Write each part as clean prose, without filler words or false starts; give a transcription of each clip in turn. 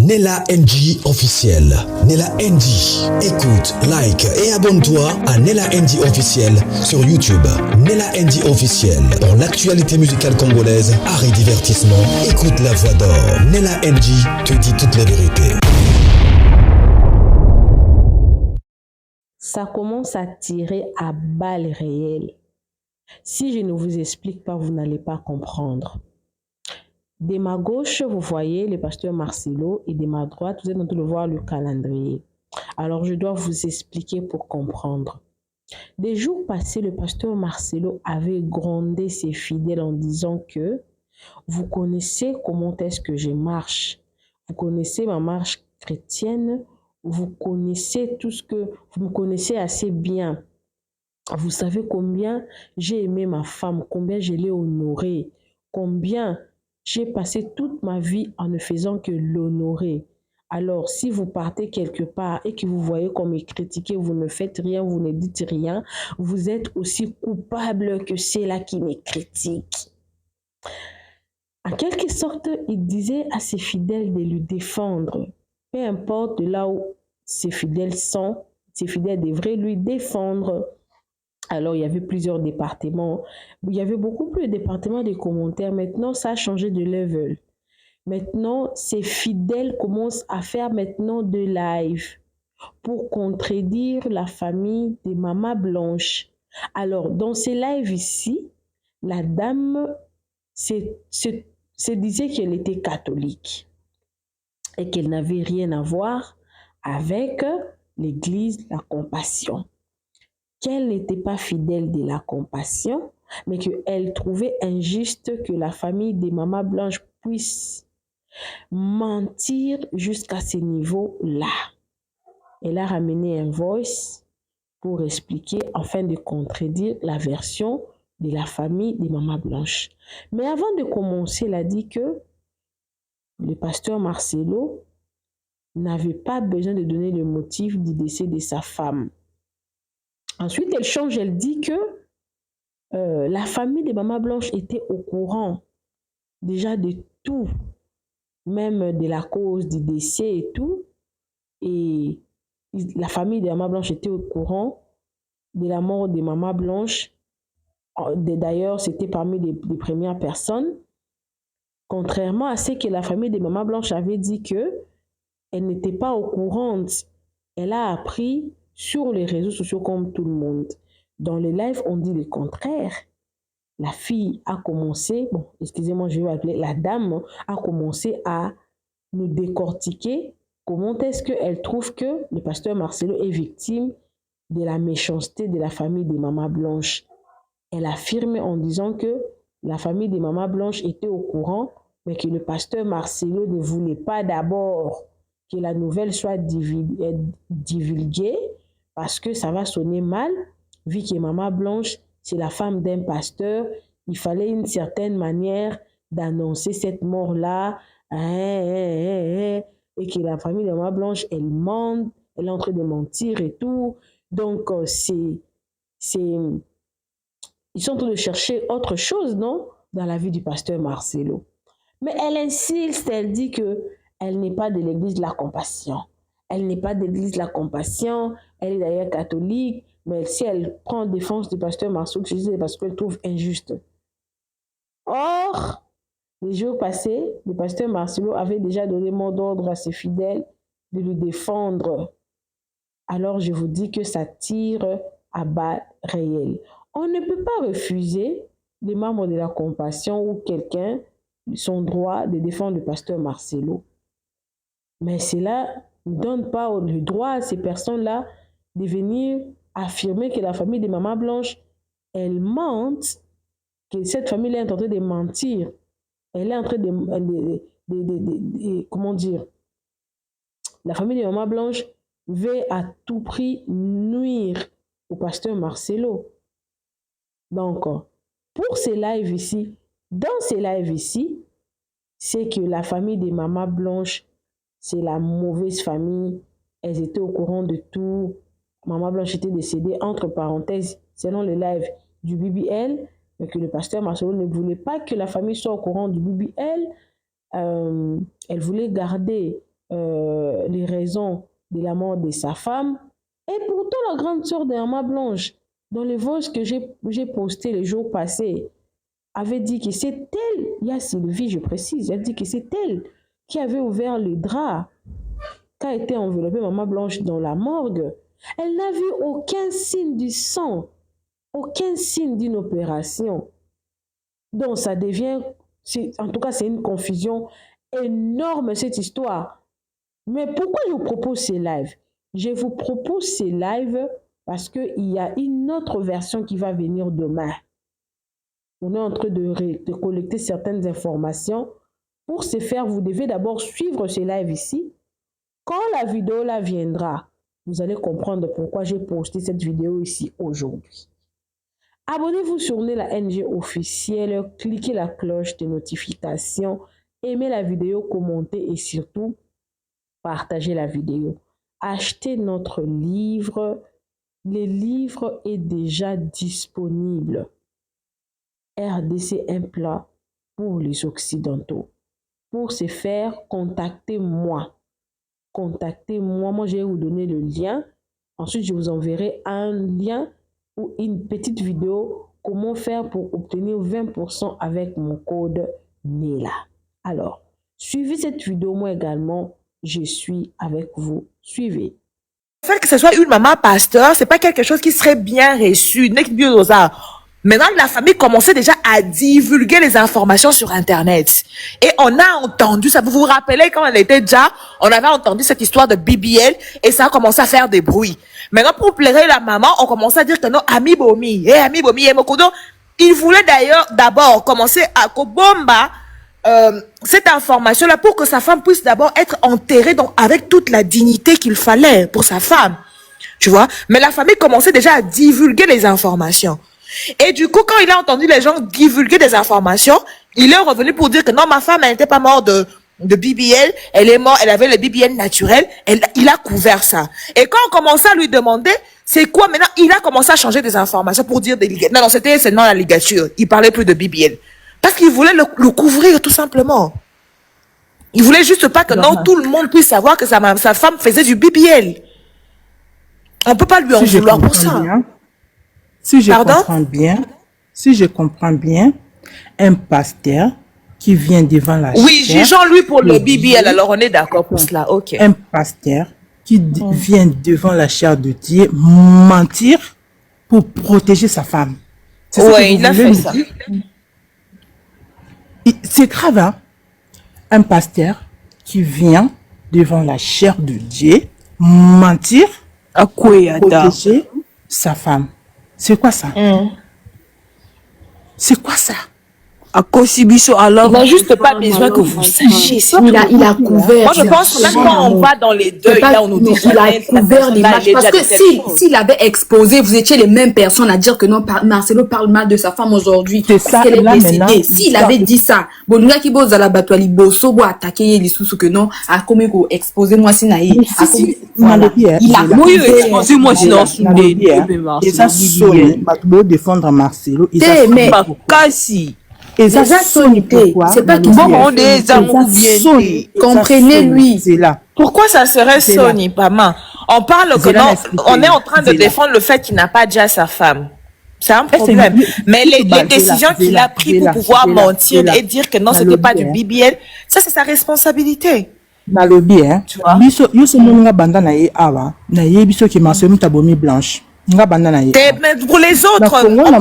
Nella NG officiel. Nella NG. Écoute, like et abonne-toi à Nella NG officiel sur YouTube. Nella NG officiel. Pour l'actualité musicale congolaise, art et divertissement, écoute la voix d'or. Nella NG te dit toute la vérité. Ça commence à tirer à balles réelles. Si je ne vous explique pas, vous n'allez pas comprendre. De ma gauche, vous voyez le pasteur Marcelo et de ma droite, vous êtes en train de voir le calendrier. Alors, je dois vous expliquer pour comprendre. Des jours passés, le pasteur Marcelo avait grondé ses fidèles en disant que vous connaissez comment est-ce que je marche. Vous connaissez ma marche chrétienne. Vous connaissez tout ce que vous me connaissez assez bien. Vous savez combien j'ai aimé ma femme, combien je l'ai honorée, combien j'ai passé toute ma vie en ne faisant que l'honorer. Alors, si vous partez quelque part et que vous voyez qu'on me critique, vous ne faites rien, vous ne dites rien, vous êtes aussi coupable que ceux-là qui me critiquent. En quelque sorte, il disait à ses fidèles de lui défendre. Peu importe de là où ses fidèles sont, ses fidèles devraient lui défendre. Alors, il y avait plusieurs départements. Il y avait beaucoup plus de départements de commentaires. Maintenant, ça a changé de level. Maintenant, ces fidèles commencent à faire maintenant de live pour contredire la famille des Maman Blanche. Alors, dans ces lives ici, la dame se disait qu'elle était catholique et qu'elle n'avait rien à voir avec l'église La Compassion. Qu'elle n'était pas fidèle de La Compassion, mais qu'elle trouvait injuste que la famille des Maman Blanche puisse mentir jusqu'à ce niveau-là. Elle a ramené un voice pour expliquer, afin de contredire la version de la famille des Maman Blanche. Mais avant de commencer, elle a dit que le pasteur Marcelo n'avait pas besoin de donner le motif du décès de sa femme. Ensuite, elle change, elle dit que la famille des Maman Blanche était au courant déjà de tout, même de la cause du décès et tout. Et la famille des Maman Blanche était au courant de la mort des Maman Blanche. D'ailleurs, c'était parmi les premières personnes. Contrairement à ce que la famille des Maman Blanche avait dit qu'elle n'était pas au courant. Elle a appris sur les réseaux sociaux comme tout le monde. Dans les lives, on dit le contraire. La fille a commencé, excusez-moi, je vais appeler, la dame a commencé à nous décortiquer comment est-ce qu'elle trouve que le pasteur Marcelo est victime de la méchanceté de la famille des Maman Blanche. Elle affirme en disant que la famille des Maman Blanche était au courant, mais que le pasteur Marcelo ne voulait pas d'abord que la nouvelle soit divulguée parce que ça va sonner mal, vu que Maman Blanche, c'est la femme d'un pasteur. Il fallait une certaine manière d'annoncer cette mort-là, et que la famille de Maman Blanche, elle ment, elle est en train de mentir et tout. Donc, ils sont en train de chercher autre chose, non, dans la vie du pasteur Marcelo. Mais elle insiste, elle dit qu'elle n'est pas de l'église de La Compassion. Elle n'est pas de l'église de La Compassion, elle est d'ailleurs catholique, mais si elle prend défense du pasteur Marcelo, c'est parce qu'elle trouve injuste. Or, les jours passés, le pasteur Marcelo avait déjà donné mot d'ordre à ses fidèles de le défendre. Alors, je vous dis que ça tire à balles réelles. On ne peut pas refuser les membres de La Compassion ou quelqu'un son droit de défendre le pasteur Marcelo. Mais cela ne donne pas le droit à ces personnes-là de venir affirmer que la famille des Maman Blanche, elle mente, que cette famille est en train de mentir. Elle est en train comment dire, la famille des Maman Blanche veut à tout prix nuire au pasteur Marcelo. Donc, pour ces lives ici, dans ces lives ici, c'est que la famille des Maman Blanche, c'est la mauvaise famille. Elles étaient au courant de tout. Maman Blanche était décédée, entre parenthèses, selon le live du BBL, mais que le pasteur Marcelo ne voulait pas que la famille soit au courant du BBL. Elle voulait garder les raisons de la mort de sa femme. Et pourtant, la grande sœur de Mama Blanche, dans les voices que j'ai postées les jours passés, avait dit que c'est elle, il y a Sylvie, je précise, elle dit que c'est elle qui avait ouvert le drap qu'a été enveloppée Mama Blanche dans la morgue. Elle n'a vu aucun signe du sang, aucun signe d'une opération. Donc ça devient, en tout cas c'est une confusion énorme cette histoire. Mais pourquoi je vous propose ces lives? Je vous propose ces lives parce qu'il y a une autre version qui va venir demain. On est en train de collecter certaines informations. Pour ce faire, vous devez d'abord suivre ce live ici. Quand la vidéo là viendra, vous allez comprendre pourquoi j'ai posté cette vidéo ici aujourd'hui. Abonnez-vous sur Nella NG officiel, cliquez la cloche de notification, aimez la vidéo, commentez et surtout, partagez la vidéo. Achetez notre livre. Le livre est déjà disponible. RDC, un plat pour les Occidentaux. Pour ce faire, contactez-moi. Contactez-moi. Moi, je vais vous donner le lien. Ensuite, je vous enverrai un lien ou une petite vidéo comment faire pour obtenir 20% avec mon code NELA. Alors, suivez cette vidéo. Moi également, je suis avec vous. Suivez. Le fait que ce soit une maman pasteur, c'est pas quelque chose qui serait bien reçu. Maintenant, la famille commençait déjà à divulguer les informations sur Internet. Et on a entendu ça. Vous vous rappelez quand on était déjà, on avait entendu cette histoire de BBL et ça a commencé à faire des bruits. Maintenant, pour plaire la maman, on commençait à dire que non, Ami Bomi, Ami Bomi, Mokodo. Il voulait d'ailleurs d'abord commencer à Kobomba cette information-là pour que sa femme puisse d'abord être enterrée donc, avec toute la dignité qu'il fallait pour sa femme. Tu vois? Mais la famille commençait déjà à divulguer les informations. Et du coup, quand il a entendu les gens divulguer des informations, il est revenu pour dire que non, ma femme, elle n'était pas morte de BBL, elle est morte, elle avait le BBL naturel, il a couvert ça. Et quand on commençait à lui demander, c'est quoi maintenant, il a commencé à changer des informations pour dire des ligatures. Non, c'était seulement la ligature. Il parlait plus de BBL. Parce qu'il voulait le couvrir tout simplement. Il voulait juste pas que non, tout le monde puisse savoir que sa femme faisait du BBL. On ne peut pas lui en vouloir pour ça. Si je comprends bien, un pasteur qui vient devant la chair. Oui, jugeons-lui pour le BBL, alors on est d'accord pour cela, ok. Un pasteur qui vient devant la chair de Dieu mentir pour protéger sa femme. Oui, il a fait ça. C'est grave, hein? Un pasteur qui vient devant la chair de Dieu mentir pour protéger sa femme. C'est quoi ça? C'est quoi ça? Alors, il n'a juste pas besoin que vous sachiez. Il a couvert. Moi, je pense que même quand on va dans les deuils, là, on nous dit il a couvert l'image. Parce que s'il avait exposé, vous étiez les mêmes personnes à dire que non, Marcelo parle mal de sa femme aujourd'hui. C'est ça, qu'elle est décédée. S'il avait dit ça, Bolunga qui bosse à la batouali, bosso, bo attaquer les sous que non, à combien vous exposez moi si naïe. Voilà. Il a couvert. Exposez-moi sinon, et ça sonne, Matoubo défendre Marcelo. Mais, Kassi. Et ça sonité. C'est pas qu'il comprenez-lui. C'est là. Pourquoi ça serait Sony, Pama? On parle que non, on est en train de défendre le fait qu'il n'a pas déjà sa femme. C'est un problème. Mais les décisions qu'il a prises pour pouvoir mentir et dire que non, c'était pas du BBL, ça c'est sa responsabilité. Nalobi, hein. Tu vois? Biso monga banda na ye awa, na ye biso qui Marcelo Tabomi Blanche. Mais pour les autres,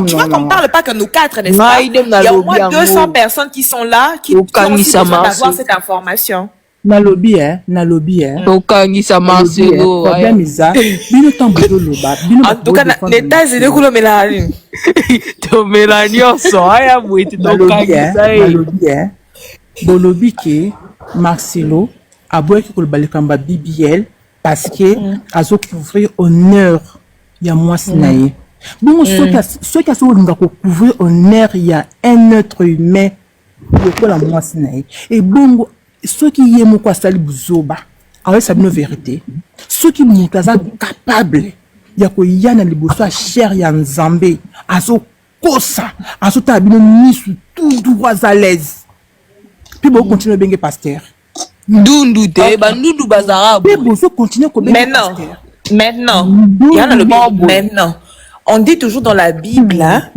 tu vois qu'on ne parle pas que nous quatre, n'est-ce pas? Il y a au moins 200 personnes qui sont là, qui ont besoin d'avoir cette information. Nalobi, hein. Donc, problème est ça. En tout cas, l'État, c'est de quoi Mélanie. Bolobi que Marcelo a beau que le balikamba BBL parce que a couvrir honneur. Il y a moi Sinaï. Bon, ceux qui ont couvrir honneur, il y a un être humain pour la moi Sinaï. Et bon, ceux qui y aiment quoi sali buzoba, alors c'est une vérité. Ceux qui sont capables, il y a quoi y a dans les bourgeois cher y a en Zambie, azo kosa, azo tabino mis sous tout droit à l'aise. Puis bon, continue bien pasteur. Ndundu te, bandundu bazara. Mais vous continuez comme Maintenant, il y en a le maintenant. On dit toujours dans la Bible, hein,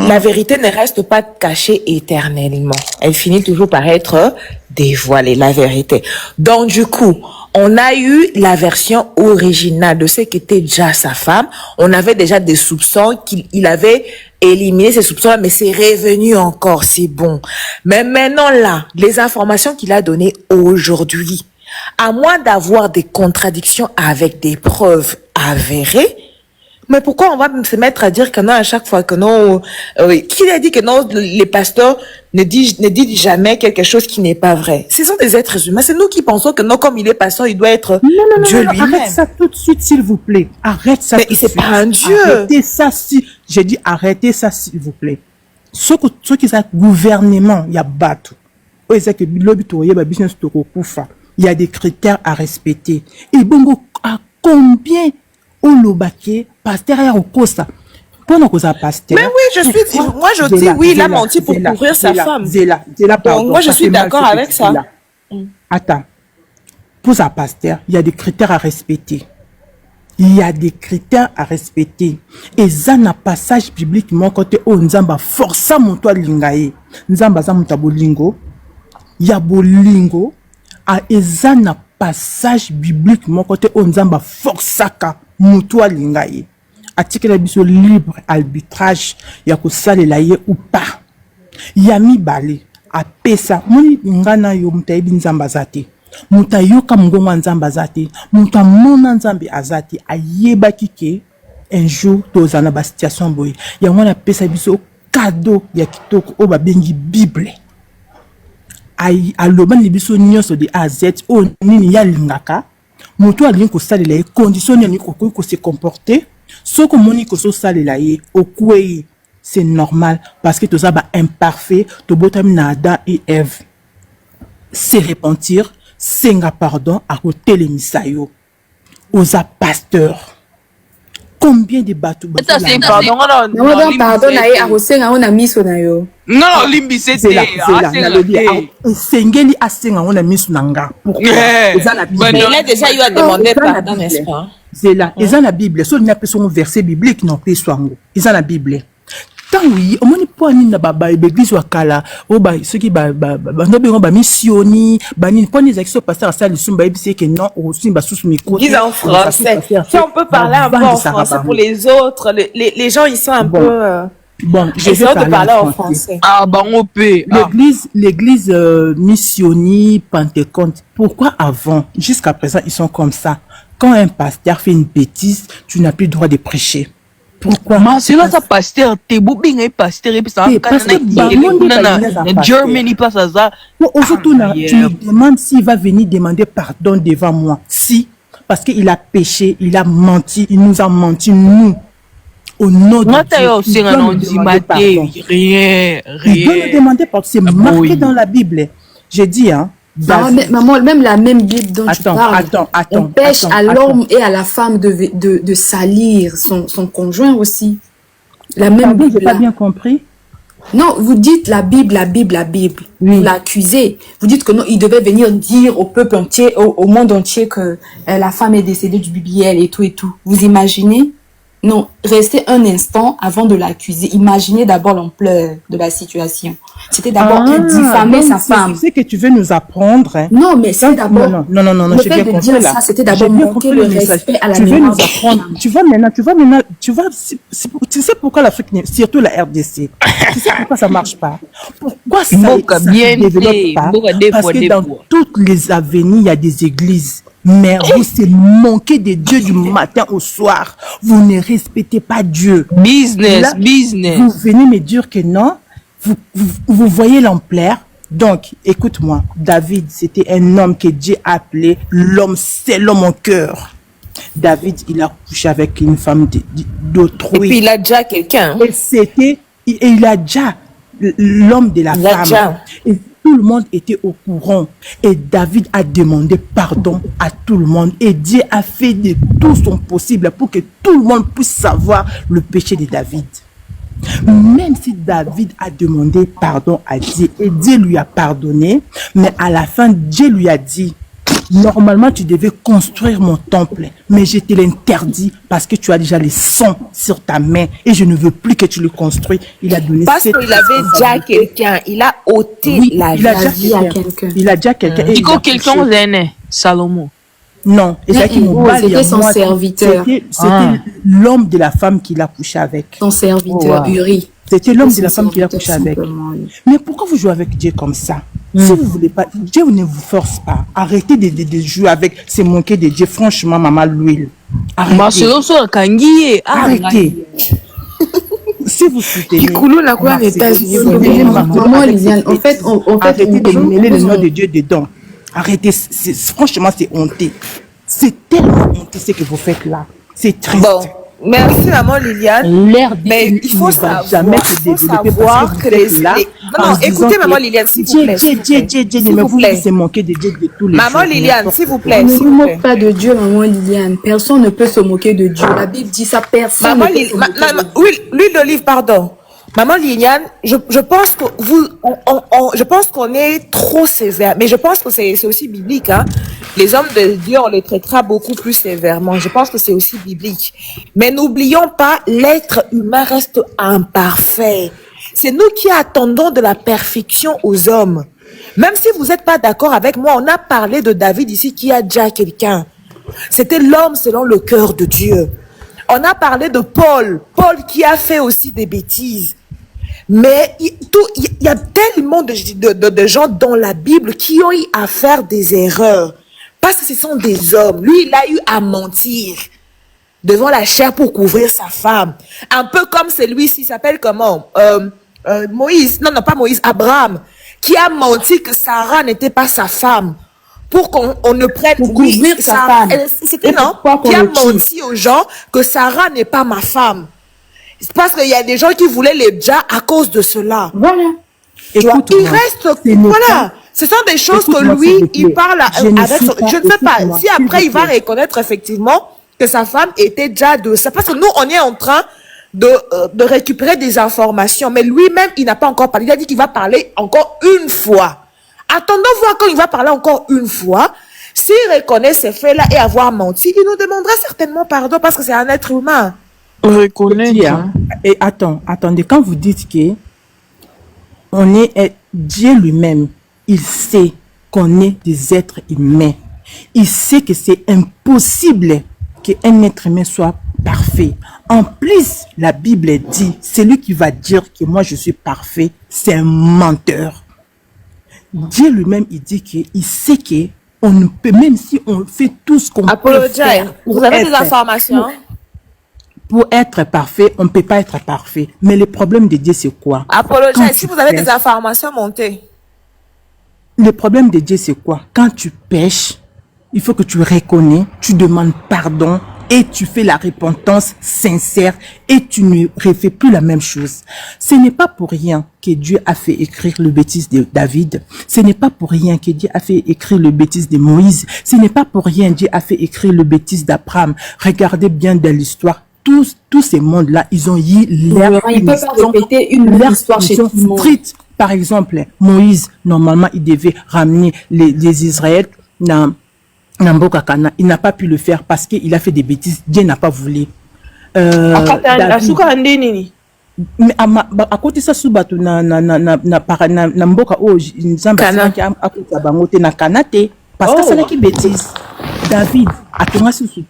la vérité ne reste pas cachée éternellement. Elle finit toujours par être dévoilée, la vérité. Donc, du coup, on a eu la version originale de ce qu'était déjà sa femme. On avait déjà des soupçons qu'il avait éliminé ces soupçons, mais c'est revenu encore, c'est bon. Mais maintenant là, les informations qu'il a données aujourd'hui, à moins d'avoir des contradictions avec des preuves avérées, mais pourquoi on va se mettre à dire que non à chaque fois que non, qui a dit que non, les pasteurs ne disent jamais quelque chose qui n'est pas vrai. Ce sont des êtres humains. C'est nous qui pensons que non, comme il est pasteur, il doit être Dieu lui-même. Arrête ça tout de suite, s'il vous plaît. Arrête ça. Mais c'est pas un Dieu. Arrêtez ça, j'ai dit arrêtez ça, s'il vous plaît. Ce qui est gouvernement, il y a battu. Il y a des critères à respecter. Et bon, à combien olobake pasteur ya okosa pour nous causer pasteur. Mais oui, moi je dis oui, il a menti pour couvrir sa femme. Donc moi je suis d'accord avec ça. Attends. Pour sa pasteur, il y a des critères à respecter. Il y a des critères à respecter. Et ça n'a passage biblique mon côté oh nzamba força mon toi lingaye. Nzamba za mutabolingo. Ya bolingo a ezana passage biblique mon côté oh nzamba forçaka mutua lingaye. Article biso libre arbitrage ya ko salela ye ou pas. Yami bale a pesa moni ngana yo mutayibi nzamba zate. Mutayoka mgongo nzamba zate. Mutamona nzambe azate ayeba kike un jour tozana ba situation boy. Ya ngona pesa biso cadeau ya kitoko o ba bengi Bible. Ai aloban libiso nyonso de A à Z o nini ya lingaka. Mutu alingi ko salela ye condition ni ko se comporter. Ce que moni ko so salela ye okwei c'est normal parce que tout ça ba imparfait to botam na Adam et Ève. C'est repentir, senga pardon à côté les misayo. Aux pasteurs. Combien de bateaux Ça c'est pardon pardon na ye akosenga ona miso na yo. Non, limbi c'était sengeli asenga ona miso nanga. Pourquoi? Mais il a déjà eu à demander pardon, n'est-ce pas? C'est là. Ils ont la Bible. So, il n'y a pas son verset biblique, non, plus soin. Ils ont la Bible. Tant oui, au moins, pour ni na baba, l'église wakala, oh, bah, ceux qui, missioni, ni, pour les actions passer à ça, les sumba, c'est que non, aussi, sous micro. Ils en français. Si on peut parler un peu en français pour les autres, les gens, ils sont un peu, bon, je vais parler en français. Ah, bah, on peut. L'église, missionnie, Pentecôte, pourquoi avant, jusqu'à présent, ils sont comme ça? Quand un pasteur fait une bêtise, tu n'as plus le droit de prêcher. Pourquoi? C'est là ça pasteur, t'es beau bien un pasteur et puis ça Germany passe à ça. Aujourd'hui, tu me demandes s'il va venir demander pardon devant moi. Si, parce qu'il a péché, il a menti, il nous a menti, nous. Au nom de Dieu. Rien. Il doit nous demander pardon. C'est marqué dans la Bible. J'ai dit, hein. Maman, même la même Bible dont tu parles, on pêche à l'homme et à la femme de salir son conjoint aussi. La même Bible. J'ai pas bien compris. Non, vous dites la Bible. Oui. Vous l'accusez. Vous dites que non, il devait venir dire au peuple entier, au monde entier que la femme est décédée du BBL et tout. Vous imaginez? Non, restez un instant avant de l'accuser. Imaginez d'abord l'ampleur de la situation. C'était d'abord diffamer sa femme. C'est ce que tu veux nous apprendre. Hein. Non, mais c'est d'abord... Non, j'ai bien compris là. C'était d'abord manquer le respect à la Tu veux nous apprendre. Tu vois maintenant, tu sais pourquoi l'Afrique, surtout la RDC, tu sais pourquoi ça marche pas? Pourquoi ça ne développe pas? Parce que dans toutes les avenirs, il y a des églises. Mais vous, c'est manquer de Dieu du matin au soir. Vous ne respectez pas Dieu. Business. Vous venez me dire que non. Vous voyez l'ampleur. Donc, écoute-moi. David, c'était un homme que Dieu a appelé l'homme, c'est l'homme en cœur. David, il a couché avec une femme d'autrui. Et puis, il a déjà quelqu'un. Et il a déjà l'homme de la femme. Et tout le monde était au courant. Et David a demandé pardon à tout le monde. Et Dieu a fait de tout son possible pour que tout le monde puisse savoir le péché de David. Même si David a demandé pardon à Dieu et Dieu lui a pardonné, mais à la fin, Dieu lui a dit, normalement, tu devais construire mon temple, mais je te l'interdis parce que tu as déjà les sang sur ta main et je ne veux plus que tu le construis. Il a donné Parce qu'il avait déjà quelqu'un, il a ôté Oui, la il a vie. déjà quelqu'un. Il a déjà quelqu'un. et il Iko a quelqu'un couché. zene, Salomon. Non, et c'est qui Oh, c'était son serviteur. C'était l'homme de la femme qu'il a couché avec. Son serviteur, Uri. C'était l'homme de Son la femme qu'il a serviteur, couché avec. simplement, oui. Mais pourquoi vous jouez avec Dieu comme ça? Si vous voulez pas, Dieu ne vous force pas. Arrêtez de jouer avec ces moquer de Dieu. Franchement, maman, l'huile. Arrêtez. Marcelo so kangiye. Arrêtez. Si vous soutenez. Kikulu na quoi Marcelo, États-Unis, vous soutenez Marcelo Maman avec Liliane, ses en fait, bêtises. Arrêtez de mêler le nom de Dieu dedans. Arrêtez. Franchement, c'est honteux. C'est tellement honteux ce que vous faites là. C'est triste. Bon, merci maman Liliane. L'air Mais il faut savoir, savoir que Non, écoutez maman Liliane, s'il vous plaît. Dieu, ne me vous laissez manquer de Dieu de tous les jours. Maman Liliane, s'il vous plaît. Ne s'il vous vous plaît. moque pas de Dieu, maman Liliane. Personne ne peut se moquer de Dieu. La Bible dit ça, personne Maman ne peut se Liliane, moquer de Dieu. oui, l'huile d'olive, pardon. Maman Liliane, je pense que je pense qu'on est trop sévère, mais je pense que c'est aussi biblique, hein. Les hommes de Dieu, on les traitera beaucoup plus sévèrement. Je pense que c'est aussi biblique. Mais n'oublions pas, l'être humain reste imparfait. C'est nous qui attendons de la perfection aux hommes. Même si vous n'êtes pas d'accord avec moi, on a parlé de David ici qui a déjà quelqu'un. C'était l'homme selon le cœur de Dieu. On a parlé de Paul qui a fait aussi des bêtises. Mais il y a tellement de gens dans la Bible qui ont eu à faire des erreurs. Parce que ce sont des hommes. Lui, il a eu à mentir devant la chair pour couvrir sa femme. Un peu comme celui-ci, s'appelle comment Moïse, non, pas Moïse, Abraham, qui a menti que Sarah n'était pas sa femme. Pour qu'on ne prenne... Pour couvrir sa femme. C'était Et non, pourquoi qu'on qui a le tue? menti aux gens que Sarah n'est pas ma femme. C'est parce qu'il y a des gens qui voulaient les déjà à cause de cela. Voilà. Tu vois, il Écoute-moi, reste, ce n'est voilà. pas- Ce sont des choses que Écoute-moi, s'il lui, vous plaît. il parle Je ne avec suis son, pas- je ne sais pas, écoute-moi, si s'il après vous il va plaît. reconnaître effectivement que sa femme était déjà de ça. Parce que nous, on est en train de récupérer des informations. Mais lui-même, il n'a pas encore parlé. Il a dit qu'il va parler encore une fois. Attendons voir quand il va parler encore une fois. S'il reconnaît ces faits-là et avoir menti, il nous demandera certainement pardon parce que c'est un être humain. Reconnaître. Dire, et attendez, quand vous dites que Dieu lui-même, il sait qu'on est des êtres humains. Il sait que c'est impossible qu'un être humain soit parfait. En plus, la Bible dit, celui qui va dire que moi je suis parfait, c'est un menteur. Dieu lui-même, il dit qu'il sait que on ne peut, même si on fait tout ce qu'on peut Apologize. faire Vous avez des être- informations? pour être parfait, on ne peut pas être parfait. Mais le problème de Dieu, c'est quoi? Quand Apologize. Si tu vous avez pêches, des informations, montez. le problème de Dieu, c'est quoi? Quand tu pêches, il faut que tu reconnais, tu demandes pardon et tu fais la repentance sincère et tu ne refais plus la même chose. Ce n'est pas pour rien que Dieu a fait écrire le bêtise de David. Ce n'est pas pour rien que Dieu a fait écrire le bêtise de Moïse. Ce n'est pas pour rien que Dieu a fait écrire le bêtise d'Abraham. Regardez bien dans l'histoire. Tous ces mondes-là, ils ont eu leur Il peut pas répéter une même histoire chez tout le monde. stricte. Par exemple, Moïse, normalement, il devait ramener les Israélites dans Mboka Kana. Il n'a pas pu le faire parce qu'il a fait des bêtises. Dieu n'a pas voulu. David, mais à côté ça subatu na mboka o nzambe asalaki akuta bango te na Kana te parce que asalaki bêtise. David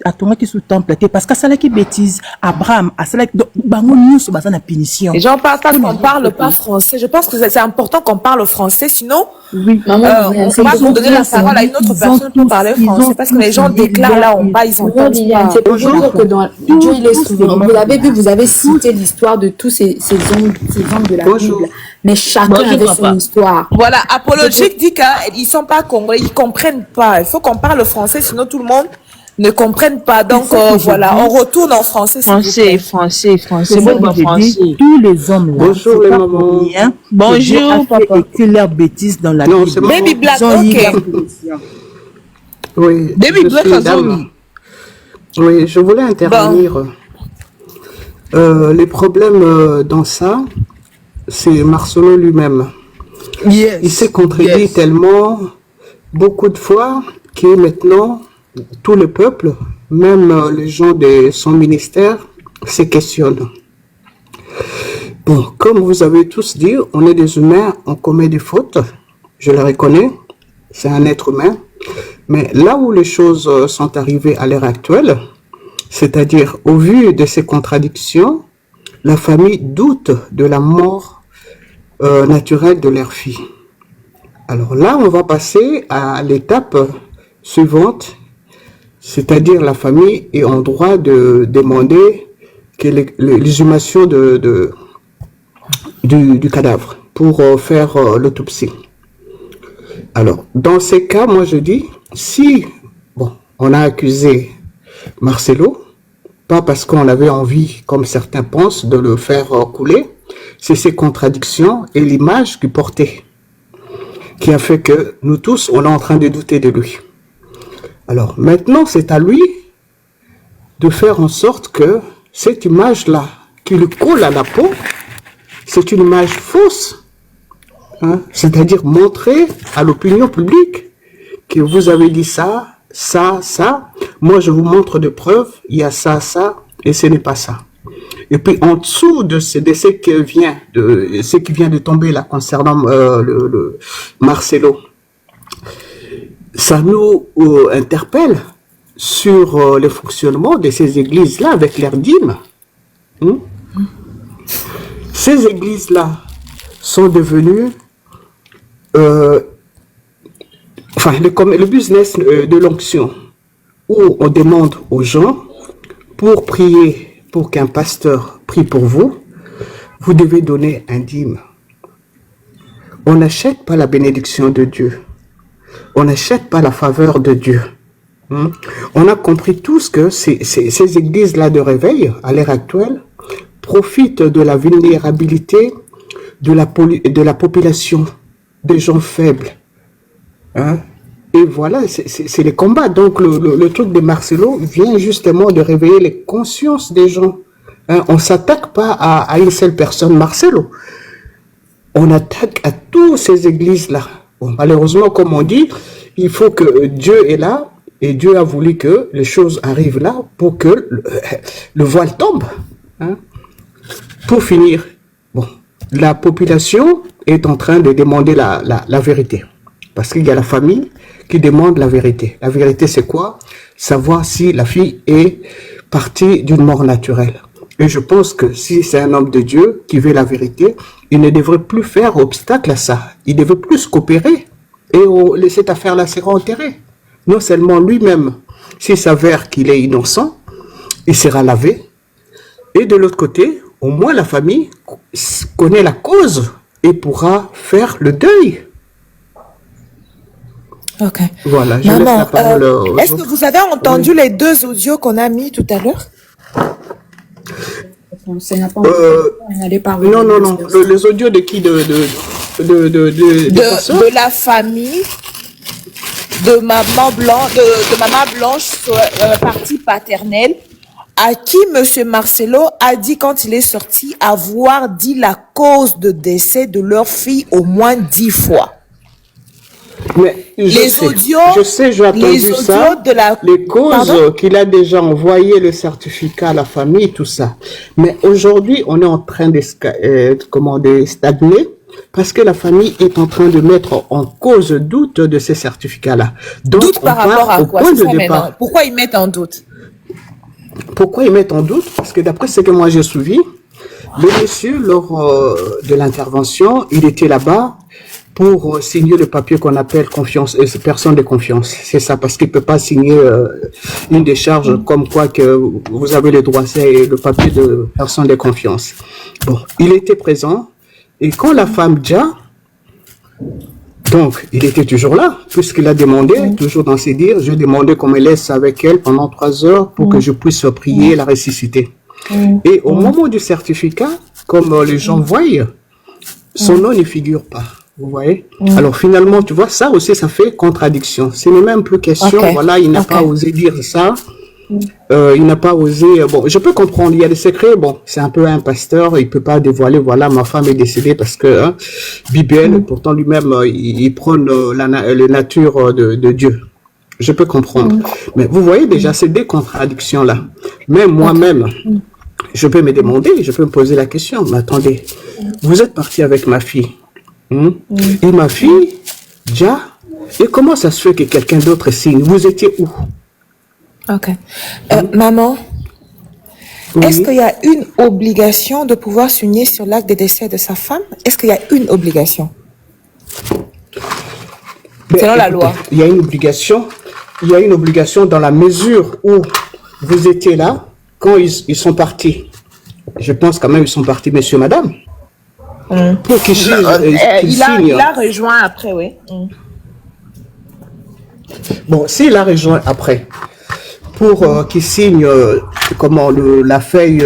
atongaki sous temple te parce que asalaki bêtise. Abraham asalaki bango nyonso baza na punition. Les gens parlent parce qu'on parle pas français. Je pense que c'est important qu'on parle français, sinon Oui. Maman, on va vous donner la parole à une autre personne pour parler français parce que les gens déclarent là en bas, ils Maman entendent Liliane, pas. c'est pour vous dire que dans Dieu, il est souverain. Vous l'avez vu, vous avez cité l'histoire de tous ces hommes de la Bonjour. Bible. Mais chacun Bonjour, avait papa. son histoire. Voilà, Apologique dit qu'ils sont pas congolais, ils comprennent pas. Il faut qu'on parle français, sinon tout le monde ne comprenne pas. Donc voilà, on retourne en français. s'il vous plaît. Français. C'est Bon, bon, français. tous les hommes là. Bonjour, c'est les pas mamans. pour rien que Bonjour, Dieu a fait papa. écrire leurs bêtises dans la Non, Bible. c'est bon. Baby Black, Ils ont eu ok. leur punition. Oui, David je Black suis a dame. zombie. Oui, je voulais intervenir. Les problèmes dans ça, c'est Marcelo lui-même. Il s'est contredit tellement, beaucoup de fois, que maintenant, tout le peuple, même les gens de son ministère, se questionnent. Bon, comme vous avez tous dit, on est des humains, on commet des fautes, je le reconnais, c'est un être humain. Mais là où les choses sont arrivées à l'heure actuelle, c'est-à-dire au vu de ces contradictions, la famille doute de la mort naturelle de leur fille. Alors là, on va passer à l'étape suivante, c'est-à-dire la famille est en droit de demander que l'exhumation du cadavre pour faire l'autopsie. Alors, dans ces cas, moi je dis, si on a accusé Marcelo, pas parce qu'on avait envie, comme certains pensent, de le faire couler, c'est ses contradictions et l'image qu'il portait qui a fait que nous tous, on est en train de douter de lui. Alors maintenant, c'est à lui de faire en sorte que cette image-là, qui lui colle à la peau, c'est une image fausse. Hein? C'est-à-dire montrer à l'opinion publique que vous avez dit ça, ça, ça. Moi, je vous montre des preuves, il y a ça, ça, et ce n'est pas ça. Et puis en dessous de ce qui vient de tomber là concernant le Marcelo, ça nous interpelle sur le fonctionnement de ces églises-là avec leurs dîmes. Ces églises-là sont devenues le business de l'onction, où on demande aux gens pour prier, pour qu'un pasteur prie pour vous, vous devez donner un dîme. On n'achète pas la bénédiction de Dieu. On n'achète pas la faveur de Dieu. On a compris tous que ces églises-là de réveil, à l'heure actuelle, profitent de la vulnérabilité de la population, des gens faibles. Et voilà, c'est les combats. Donc, le truc de Marcelo vient justement de réveiller les consciences des gens. On ne s'attaque pas à une seule personne, Marcelo. On attaque à toutes ces églises-là. Bon, malheureusement, comme on dit, il faut que Dieu est là et Dieu a voulu que les choses arrivent là pour que le voile tombe. Pour finir, la population est en train de demander la vérité. Parce qu'il y a la famille qui demande la vérité. La vérité, c'est quoi? Savoir si la fille est partie d'une mort naturelle. Et je pense que si c'est un homme de Dieu qui veut la vérité, il ne devrait plus faire obstacle à ça. Il devrait plus coopérer. Et cette affaire-là sera enterrée. Non seulement lui-même, s'il s'avère qu'il est innocent, il sera lavé. Et de l'autre côté, au moins la famille connaît la cause et pourra faire le deuil. Ok. Voilà, je laisse Maman, la parole est-ce que vous avez entendu les deux audios qu'on a mis tout à l'heure? Ça n'a pas on allait parler. Non. Les audios de qui de la famille de maman Blanche, de maman Blanche, partie paternelle, à qui Monsieur Marcelo a dit quand il est sorti avoir dit la cause de décès de leur fille au moins 10 fois. Mais je sais, j'ai entendu ça. Les causes qu'il a déjà envoyé le certificat à la famille, tout ça. Mais aujourd'hui, on est en train de stagner parce que la famille est en train de mettre en cause doute de ces certificats-là. Doute par rapport à quoi? Pourquoi ils mettent en doute? Pourquoi ils mettent en doute? Parce que d'après ce que moi j'ai suivi, le monsieur, lors de l'intervention, il était là-bas pour signer le papier qu'on appelle confiance, personne de confiance. C'est ça, parce qu'il ne peut pas signer une décharge comme quoi que vous avez le droit, c'est le papier de personne de confiance. Bon, il était présent, et quand la femme Dja, donc il était toujours là, puisqu'il a demandé, toujours dans ses dires, je demandais qu'on me laisse avec elle pendant 3 heures pour que je puisse prier et la ressusciter. Et au moment du certificat, comme les gens voient, son nom ne figure pas. Vous voyez? Alors finalement, tu vois, ça aussi, ça fait contradiction. Ce n'est même plus question, voilà, il n'a pas osé dire ça. il n'a pas osé. Bon, je peux comprendre, il y a des secrets. Bon, c'est un peu un pasteur, il peut pas dévoiler. Voilà, ma femme est décédée parce que BBL, pourtant lui-même, il prône la nature de Dieu. Je peux comprendre. Mais vous voyez déjà ces deux contradictions-là. Même moi-même, je peux me demander, je peux me poser la question. Mais attendez, vous êtes parti avec ma fille. Et ma fille, déjà, et comment ça se fait que quelqu'un d'autre signe? Vous étiez où? Ok. Maman, est-ce qu'il y a une obligation de pouvoir signer sur l'acte de décès de sa femme? Est-ce qu'il y a une obligation? Selon la loi. Il y a une obligation. Il y a une obligation dans la mesure où vous étiez là quand ils sont partis. Je pense quand même ils sont partis, monsieur, madame. Pour qu'ils signent. Il a rejoint après, oui. Bon, s'il a rejoint après, pour qu'il signe comment la feuille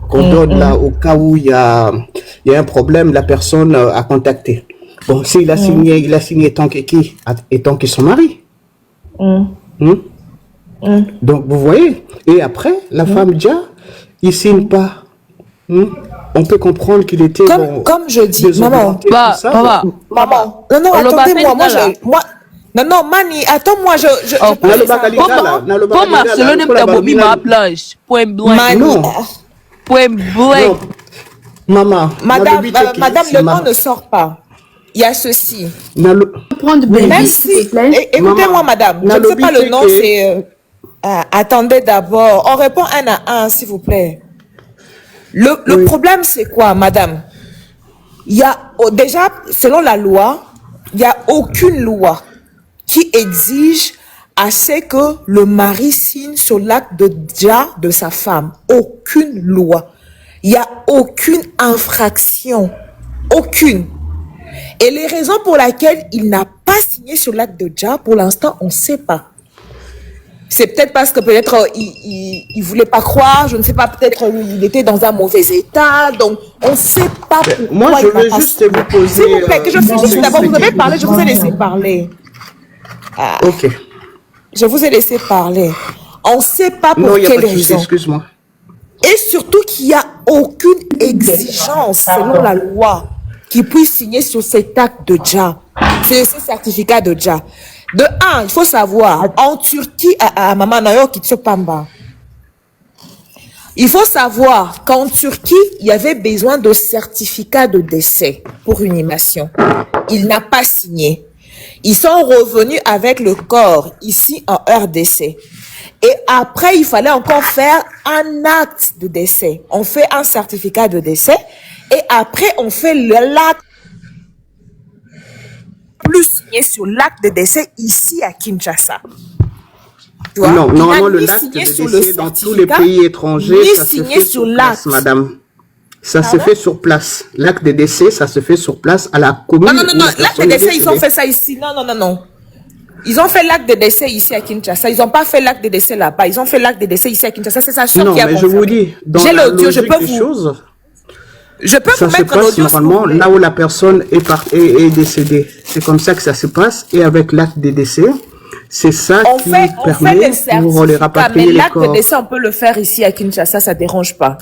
qu'on donne là au cas où il y a un problème, la personne à contacter. Bon, s'il a signé, il a signé tant que qui? Tant que son mari. Donc, vous voyez, et après, la femme déjà, il signe pas. On peut comprendre qu'il était... Comme je dis, maman. Maman. Non, attendez-moi, non, Mani, attends-moi, Comme Marcelo n'est pas Bobby ma plage. Point blanc. Point blanc. Maman, madame, le nom ne sort pas. Il y a ceci. Prendre Même si, écoutez-moi, madame, je ne sais pas le nom, c'est... attendez d'abord, on répond un à un, s'il vous plaît. Le problème, c'est quoi, madame? Il y a, déjà, selon la loi, il n'y a aucune loi qui exige à ce que le mari signe sur l'acte de déjà de sa femme. Aucune loi. Il n'y a aucune infraction. Aucune. Et les raisons pour lesquelles il n'a pas signé sur l'acte de déjà, pour l'instant, on ne sait pas. C'est peut-être parce que peut-être il voulait pas croire, je ne sais pas, peut-être il était dans un mauvais état, donc on ne sait pas pourquoi. Moi, je veux juste vous poser... S'il vous plaît, que je finisse d'abord, vous avez parlé, je vous ai laissé parler. Ok. Je vous ai laissé parler. On ne sait pas pour quelle raison. Excuse-moi. Et surtout qu'il n'y a aucune exigence selon la loi qui puisse signer sur cet acte de déjà, ce certificat de déjà. De un, il faut savoir, en Turquie, à Maman Nayo Kitsopamba, il faut savoir qu'en Turquie, il y avait besoin de certificat de décès pour une inhumation. Il n'a pas signé. Ils sont revenus avec le corps ici en RDC. Et après, il fallait encore faire un acte de décès. On fait un certificat de décès et après, on fait l'acte plus signé sur l'acte de décès ici à Kinshasa. Non, normalement, le l'acte de décès dans tous les pays étrangers, ça se fait sur place, madame. Ça se fait sur place. L'acte de décès, ça se fait sur place à la commune. Non, l'acte de décès, ils ont fait ça ici. Non. Ils ont fait l'acte de décès ici à Kinshasa. Ils n'ont pas fait l'acte de décès là-bas. Ils ont fait l'acte de décès ici à Kinshasa. C'est sa soeur qui a confirmé. Non, mais je vous dis, dans la logique des choses, ça se passe normalement là où la personne est décédée. C'est comme ça que ça se passe. Et avec l'acte de décès, c'est ça qui permet pour les rapatrier les corps. L'acte de décès, on peut le faire ici à Kinshasa, ça ne dérange pas.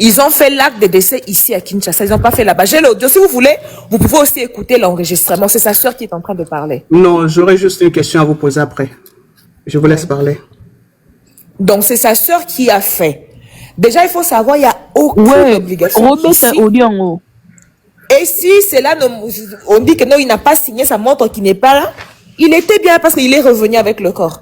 Ils ont fait l'acte de décès ici à Kinshasa. Ils n'ont pas fait là-bas. J'ai l'audio. Si vous voulez, vous pouvez aussi écouter l'enregistrement. C'est sa soeur qui est en train de parler. Non, j'aurais juste une question à vous poser après. Je vous laisse parler. Donc, c'est sa soeur qui a fait. Déjà, il faut savoir, il n'y a aucune obligation. Et si c'est là, on dit que non, il n'a pas signé sa montre qui n'est pas là, il était bien parce qu'il est revenu avec le corps.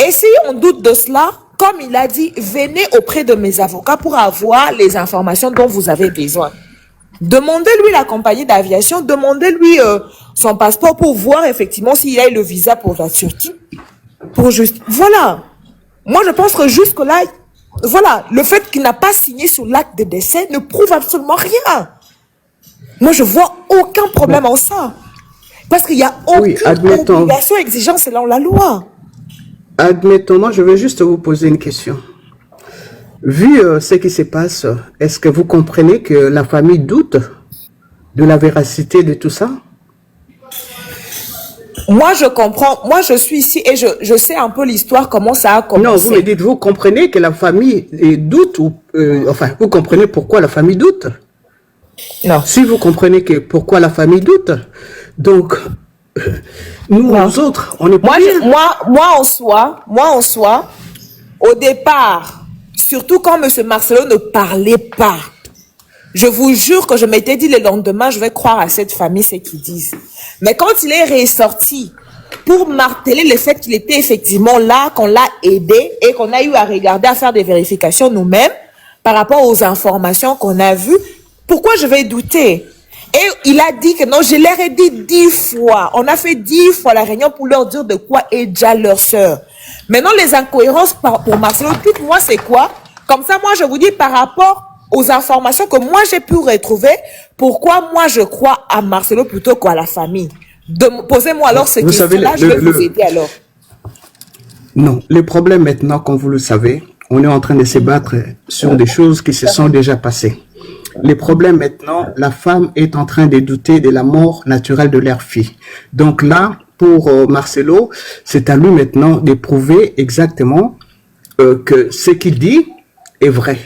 Et si on doute de cela, comme il a dit, venez auprès de mes avocats pour avoir les informations dont vous avez besoin. Demandez-lui la compagnie d'aviation, demandez-lui son passeport pour voir effectivement s'il a eu le visa pour la Turquie. Voilà. Moi, je pense que jusque-là, voilà, le fait qu'il n'a pas signé sur l'acte de décès ne prouve absolument rien. Moi, je vois aucun problème en ça. Parce qu'il n'y a aucune obligation, exigence selon la loi. Admettons, moi, je vais juste vous poser une question. Vu ce qui se passe, est-ce que vous comprenez que la famille doute de la véracité de tout ça? Moi, je comprends. Moi, je suis ici et je sais un peu l'histoire, comment ça a commencé. Non, vous me dites, vous comprenez que la famille doute ou enfin, vous comprenez pourquoi la famille doute? Non. Si vous comprenez que pourquoi la famille doute, donc nous autres, on est pas bien. Moi en soi, au départ, surtout quand M. Marcelo ne parlait pas, je vous jure que je m'étais dit le lendemain, je vais croire à cette famille, ce qu'ils disent. Mais quand il est ressorti pour marteler le fait qu'il était effectivement là, qu'on l'a aidé et qu'on a eu à regarder, à faire des vérifications nous-mêmes par rapport aux informations qu'on a vues, pourquoi je vais douter? Et il a dit que non, je leur ai dit 10 fois. On a fait 10 fois la réunion pour leur dire de quoi est déjà leur sœur. Maintenant, les incohérences pour Marcelo, dites-moi c'est quoi? Comme ça, moi, je vous dis par rapport aux informations que moi, j'ai pu retrouver, pourquoi moi, je crois à Marcelo plutôt qu'à la famille. Posez-moi alors ce question-là, je vais vous aider alors. Non, le problème maintenant, comme vous le savez, on est en train de se battre sur des choses qui se sont déjà passées. Les problèmes maintenant, la femme est en train de douter de la mort naturelle de leur fille. Donc là, pour Marcelo, c'est à lui maintenant de prouver exactement que ce qu'il dit est vrai.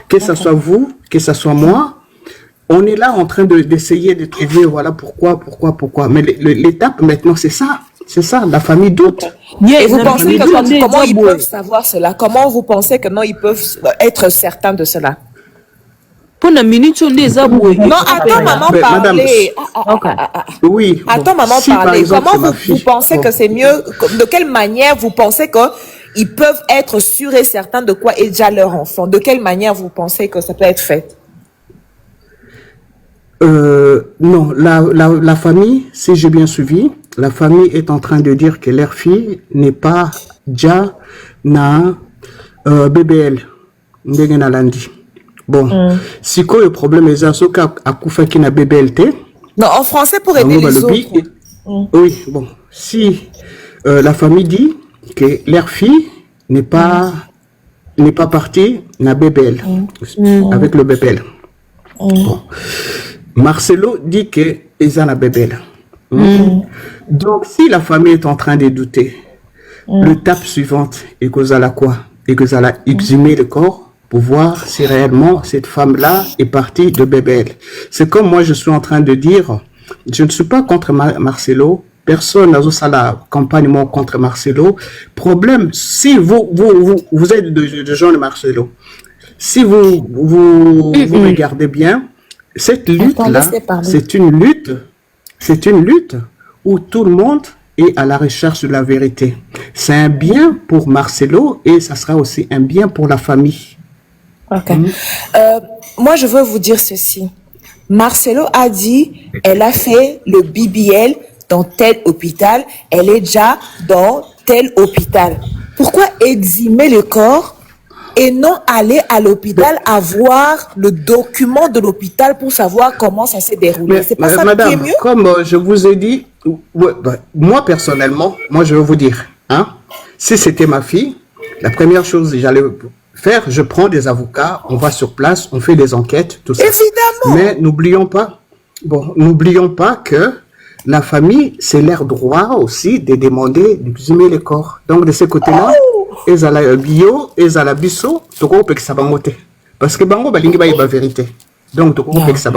Que ce soit vous, que ce soit moi, on est là en train d'essayer de trouver, voilà pourquoi. Mais l'étape maintenant, c'est ça. C'est ça, la famille doute. Et vous pensez que comment ils peuvent savoir cela? Comment vous pensez que non, ils peuvent être certains de cela? Pour une minute, on les a boués. Non, attends, maman, parler. Oui. Attends, maman, parler. Comment vous pensez que c'est mieux? De quelle manière vous pensez qu'ils peuvent être sûrs et certains de quoi est déjà leur enfant? De quelle manière vous pensez que ça peut être fait? Non, la famille, si j'ai bien suivi, la famille est en train de dire que leur fille n'est pas déjà na BBL. Ndenge na landi. Bon, si quoi le problème est ça à Koufa qui n'a BBLT. Non, en français pour aider les autres. Oui, bon, si la famille dit que leur fille n'est pas partie na BBL avec le BBL. Bon. Marcelo dit que ils ont la BBL. Donc, si la famille est en train de douter, l'étape suivante est que vous allez quoi? Et que vous allez exhumer le corps pour voir si réellement cette femme-là est partie de BBL. C'est comme moi, je suis en train de dire, je ne suis pas contre Marcelo. Personne n'a fait la campagne contre Marcelo. Problème, si vous êtes de gens de Marcelo, si vous regardez bien, cette lutte-là, c'est une lutte où tout le monde est à la recherche de la vérité. C'est un bien pour Marcelo et ça sera aussi un bien pour la famille. Ok. Moi, je veux vous dire ceci. Marcelo a dit, elle a fait le BBL dans tel hôpital, elle est déjà dans tel hôpital. Pourquoi exhumer le corps et non aller à l'hôpital avoir le document de l'hôpital pour savoir comment ça s'est déroulé? C'est pas ça madame, qui est mieux? Comme je vous ai dit, moi personnellement, moi je vais vous dire, hein, si c'était ma fille, la première chose que j'allais faire, je prends des avocats, on va sur place, on fait des enquêtes, tout ça. Évidemment. Mais n'oublions pas que la famille, c'est leur droit aussi de demander d'exhumer les corps. Donc de ce côté-là, ils ont la bio, ils ont la bisso, parce que bango balingi ba la vérité. Donc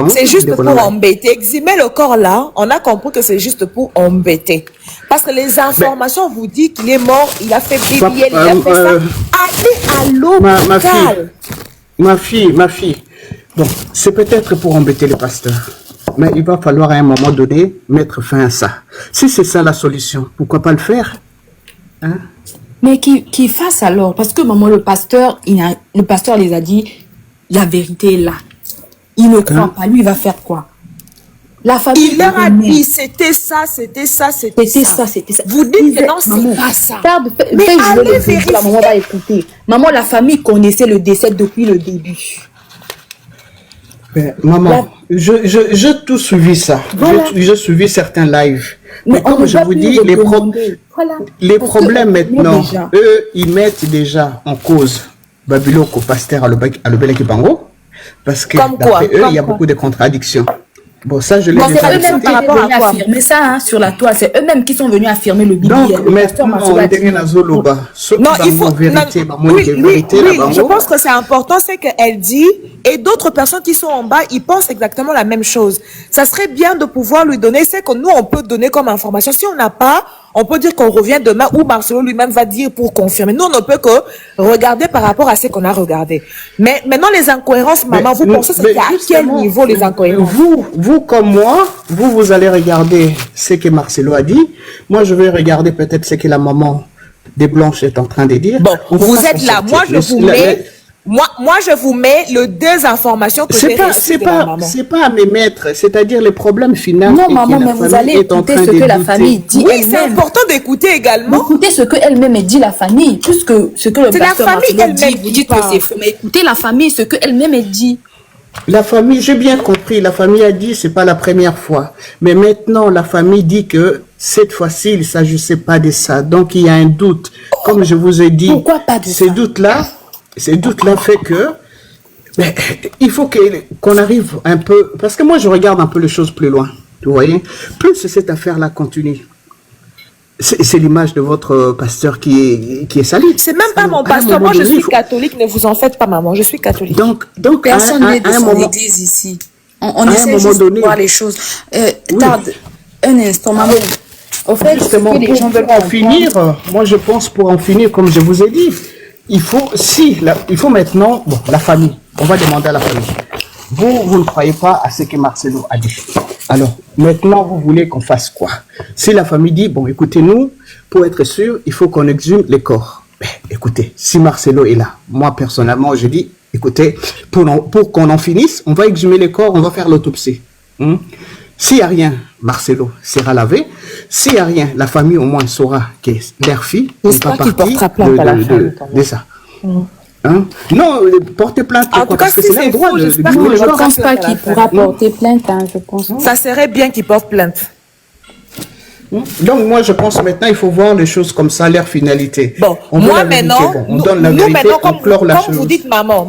c'est juste pour embêter. Exhumer le corps là, on a compris que c'est juste pour embêter. Parce que les informations vous disent qu'il est mort, il a fait BBL, il a fait ça. Allez à l'hôpital. Ma fille. Bon, c'est peut-être pour embêter les pasteurs. Mais il va falloir à un moment donné mettre fin à ça. Si c'est ça la solution, pourquoi pas le faire? Hein? Mais qu'il fasse alors. Parce que maman, le pasteur les a dit, la vérité est là. Il ne croit pas. Lui, il va faire quoi? La famille. Il leur a dit, c'était ça. Vous dites que non, c'est pas ça. Mais allez vérifier. La maman va écouter. Maman, la famille connaissait le décès depuis le début. Mais, maman, j'ai tout suivi ça. Voilà. J'ai suivi certains lives. Mais comme je vous dis, les problèmes maintenant, eux, ils mettent déjà en cause Babiloko, pasteur à le Kibango. Parce que d'après eux, il y a beaucoup de contradictions. Bon, ça, je l'ai Bon, c'est déjà eux-mêmes qui par étaient rapport à venus quoi? affirmer ça sur la toile. C'est eux-mêmes qui sont venus affirmer le BBL. Donc, Le pasteur maintenant, Marcelo a dit ndenge nazoloba, soki Non, il bango faut. vérité, non, bamoni ke vérité na oui, je bango. pense que c'est important, c'est qu'elle dit, et d'autres personnes qui sont en bas, ils pensent exactement la même chose. Ça serait bien de pouvoir lui donner, c'est que nous, on peut donner comme information. Si on n'a pas, on peut dire qu'on revient demain, ou Marcelo lui-même va dire pour confirmer. Nous, on ne peut que regarder par rapport à ce qu'on a regardé. Mais maintenant, les incohérences, maman, vous pensez que c'est à quel justement, niveau les incohérences? vous comme moi, vous allez regarder ce que Marcelo a dit. Moi, je vais regarder peut-être ce que la maman des Blanches est en train de dire. Bon, On va vous pas êtes là. sortir. Moi, je vous mets, moi, je vous mets le désinformation que j'ai reçue de la maman. C'est pas à me mettre, c'est-à-dire les problèmes finaux. Non, maman, mais vous allez écouter ce que la famille dit Oui, c'est elle-même. important d'écouter également. Écoutez ce qu'elle-même dit la famille, plus que ce que le C'est la pasteur famille Marcelo dit. elle-même Vous qui dites que parle. c'est faux, mais écoutez la famille, ce qu'elle-même dit. La famille, j'ai bien compris, la famille a dit c'est pas la première fois. Mais maintenant, la famille dit que cette fois-ci, il ne s'agissait pas de ça. Donc, il y a un doute. Comme je vous ai dit, Pourquoi pas de ça? ces doutes-là fait que mais il faut qu'on arrive un peu, parce que moi je regarde un peu les choses plus loin, vous voyez, plus cette affaire-là continue. C'est l'image de votre pasteur qui est salie. C'est même pas mon pasteur. Moi, je suis catholique. Ne vous en faites pas, maman. Je suis catholique. Donc Personne n'est de à un son moment, église ici. On à un essaie moment juste de donné- voir les choses. Oui. Tarde un instant, maman. Au fait, ce justement, que les gens veulent pour en comprendre. finir, moi je pense pour en finir, comme je vous ai dit, il faut maintenant, bon, la famille, on va demander à la famille. Vous ne croyez pas à ce que Marcelo a dit. Alors, maintenant, vous voulez qu'on fasse quoi? Si la famille dit, bon, écoutez, nous, pour être sûr, il faut qu'on exhume les corps. Ben, écoutez, si Marcelo est là, moi, personnellement, je dis, écoutez, pour qu'on en finisse, on va exhumer les corps, on va faire l'autopsie. S'il n'y a rien, Marcelo sera lavé. S'il n'y a rien, la famille au moins saura que leur fille n'est pas J'espère qu'il partie portera plainte à la fin, de ça. Hein? Non, porter plainte, En tout cas, parce que si c'est c'est un droit faux, de j'espère dire que les Je le ne gens. pense pas qu'il pourra porter plainte, je pense. Ça serait bien qu'il porte plainte. Donc moi je pense maintenant il faut voir les choses comme ça, leur finalité. Bon, On veut moi la vérité, maintenant, bon, on donne la nous vérité, maintenant, on clore la comme chose. vous dites, maman,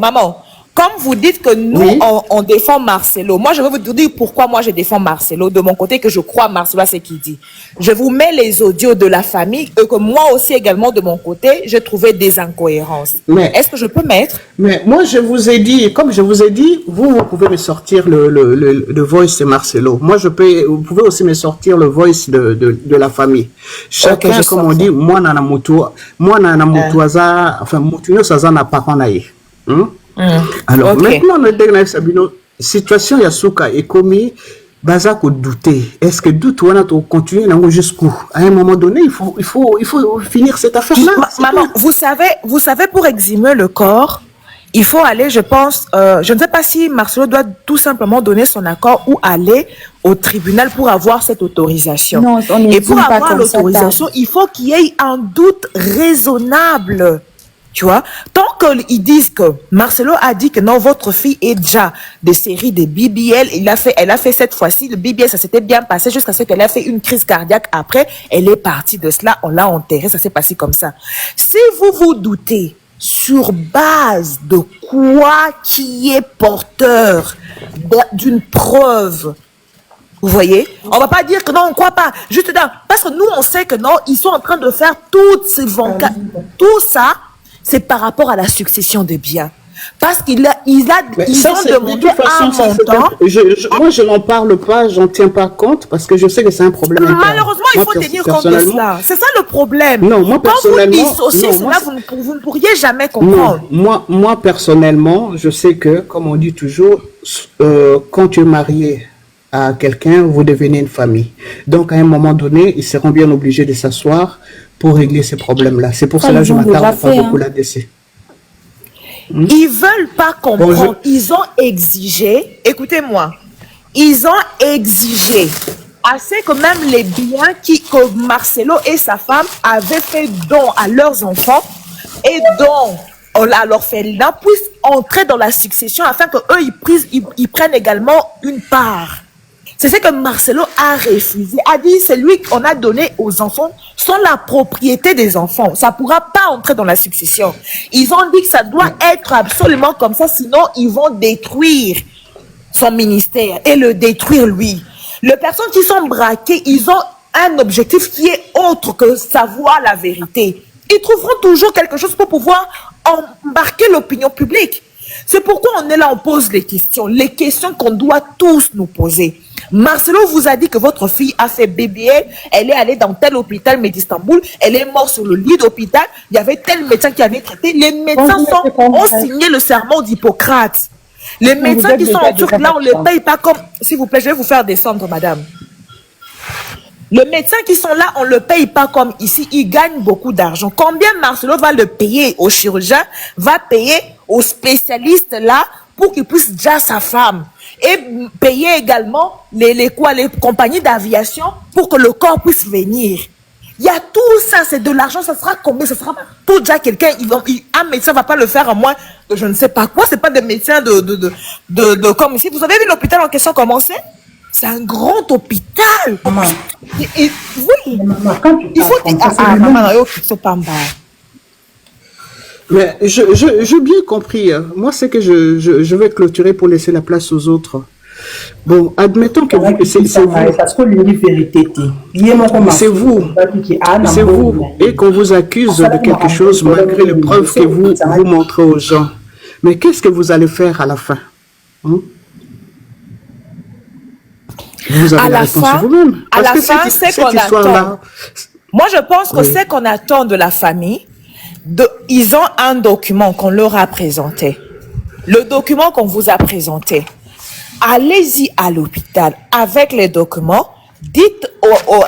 comme vous dites que nous, Oui. on défend Marcelo, moi je vais vous dire pourquoi moi je défends Marcelo de mon côté, que je crois Marcelo à ce qu'il dit. Je vous mets les audios de la famille, et que moi aussi également de mon côté, j'ai trouvé des incohérences. Mais- Est-ce que je peux mettre? Mais moi je vous ai dit, comme je vous ai dit, vous pouvez me sortir le voice de Marcelo. Moi vous pouvez aussi me sortir le voice de la famille. Chacun, je comme sors on ça. dit, moi nana mutu aza, enfin mutu nyonso aza na parent na ye. Alors Ok. maintenant na ndenge na Sabino, situation ya suka ekomi baza ko douter. Est-ce que doute wana to continuer nango jusqu'où? À un moment donné, il faut finir cette affaire-là. c'est Maman, tout. vous savez, pour exhumer le corps, il faut aller, je pense, je ne sais pas si Marcelo doit tout simplement donner son accord ou aller au tribunal pour avoir cette autorisation. Non, on Et n'exhume pour pas avoir comme ça, l'autorisation, il faut qu'il y ait un doute raisonnable. Tu vois, tant qu'ils disent que Marcelo a dit que non, votre fille est déjà des séries de BBL, elle a fait cette fois-ci, le BBL, ça s'était bien passé jusqu'à ce qu'elle a fait une crise cardiaque. Après, elle est partie de cela, on l'a enterrée, ça s'est passé comme ça. Si vous vous doutez sur base de quoi qui est porteur d'une preuve, vous voyez, on va pas dire que non, on croit pas. Juste dans, parce que nous, on sait que non, ils sont en train de faire toutes ces tout ça, c'est par rapport à la succession des biens. Parce qu'ils Mais ils ça, ont c'est- de demandé toute façon, un ça, c'est montant. moi, je n'en parle pas, j'en tiens pas compte parce que je sais que c'est un problème. interne. Malheureusement, il Moi, faut tenir compte de personnellement, cela. C'est ça le problème. Non, moi, quand vous personnellement, dissociez non, cela, moi, vous ne pourriez jamais Non, comprendre. moi, personnellement, je sais que, comme on dit toujours, quand tu es marié à quelqu'un, vous devenez une famille. Donc, à un moment donné, ils seront bien obligés de s'asseoir pour régler ces problèmes-là. C'est pour Ça, cela que ils je ont m'attarde déjà pas fait, beaucoup hein. là-dessus. Ils veulent pas comprendre. Bon, Ils ont exigé, écoutez-moi, ils ont exigé assez que même les biens que Marcelo et sa femme avaient fait don à leurs enfants et dont à l'orphelinat puissent entrer dans la succession afin que eux ils prennent également une part. C'est ce que Marcelo a refusé, a dit c'est lui qu'on a donné aux enfants, sont la propriété des enfants. Ça ne pourra pas entrer dans la succession. Ils ont dit que ça doit être absolument comme ça, sinon ils vont détruire son ministère et le détruire lui. Les personnes qui sont braquées, ils ont un objectif qui est autre que savoir la vérité. Ils trouveront toujours quelque chose pour pouvoir embarquer l'opinion publique. C'est pourquoi on est là, on pose les questions qu'on doit tous nous poser. Marcelo vous a dit que votre fille a fait BBL, elle est allée dans tel hôpital d'Istanbul, elle est morte sur le lit d'hôpital, il y avait tel médecin qui avait traité. Les médecins ont signé le serment d'Hippocrate. Les médecins qui sont en Turquie, là, on ne les paye pas comme... S'il vous plaît, je vais vous faire descendre, madame. Les médecins qui sont là, on ne le paye pas comme ici. Ils gagnent beaucoup d'argent. Combien Marcelo va le payer au chirurgien, va payer aux spécialistes là pour qu'il puisse déjà sa femme. Et payer également les compagnies d'aviation pour que le corps puisse venir. Il y a tout ça, c'est de l'argent. Ça sera combien? Ça sera pour déjà quelqu'un. Un médecin ne va pas le faire à moins de je ne sais pas quoi. C'est pas des médecins comme ici. Vous avez vu l'hôpital en question commencer? C'est un grand hôpital. Maman. Oui. Maman, quand tu Il faut... Mais j'ai bien compris. Moi, c'est que je vais clôturer pour laisser la place aux autres. Bon, admettons que c'est vous. Parce que la vérité, c'est vous. Et qu'on vous accuse de quelque chose malgré les preuves que vous montrez aux gens. Mais qu'est-ce que vous allez faire à la fin? Vous avez la réponse vous-même. À la fin, c'est qu'on attend. Moi, je pense que c'est qu'on attend de la famille. Ils ont un document qu'on leur a présenté. Le document qu'on vous a présenté. Allez-y à l'hôpital avec les documents. Dites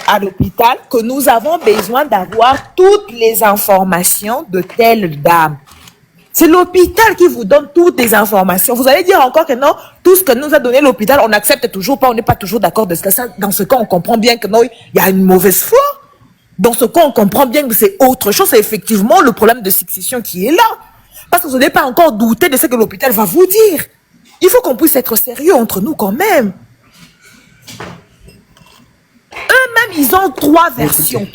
à l'hôpital que nous avons besoin d'avoir toutes les informations de telle dame. C'est l'hôpital qui vous donne toutes les informations. Vous allez dire encore que non, tout ce que nous a donné l'hôpital, on n'accepte toujours pas, on n'est pas toujours d'accord de ça. Dans ce cas, on comprend bien que non, il y a une mauvaise foi. Dans ce cas, on comprend bien que c'est autre chose. C'est effectivement le problème de succession qui est là. Parce que vous n'avez pas encore douté de ce que l'hôpital va vous dire. Il faut qu'on puisse être sérieux entre nous quand même. Eux-mêmes, ils ont trois versions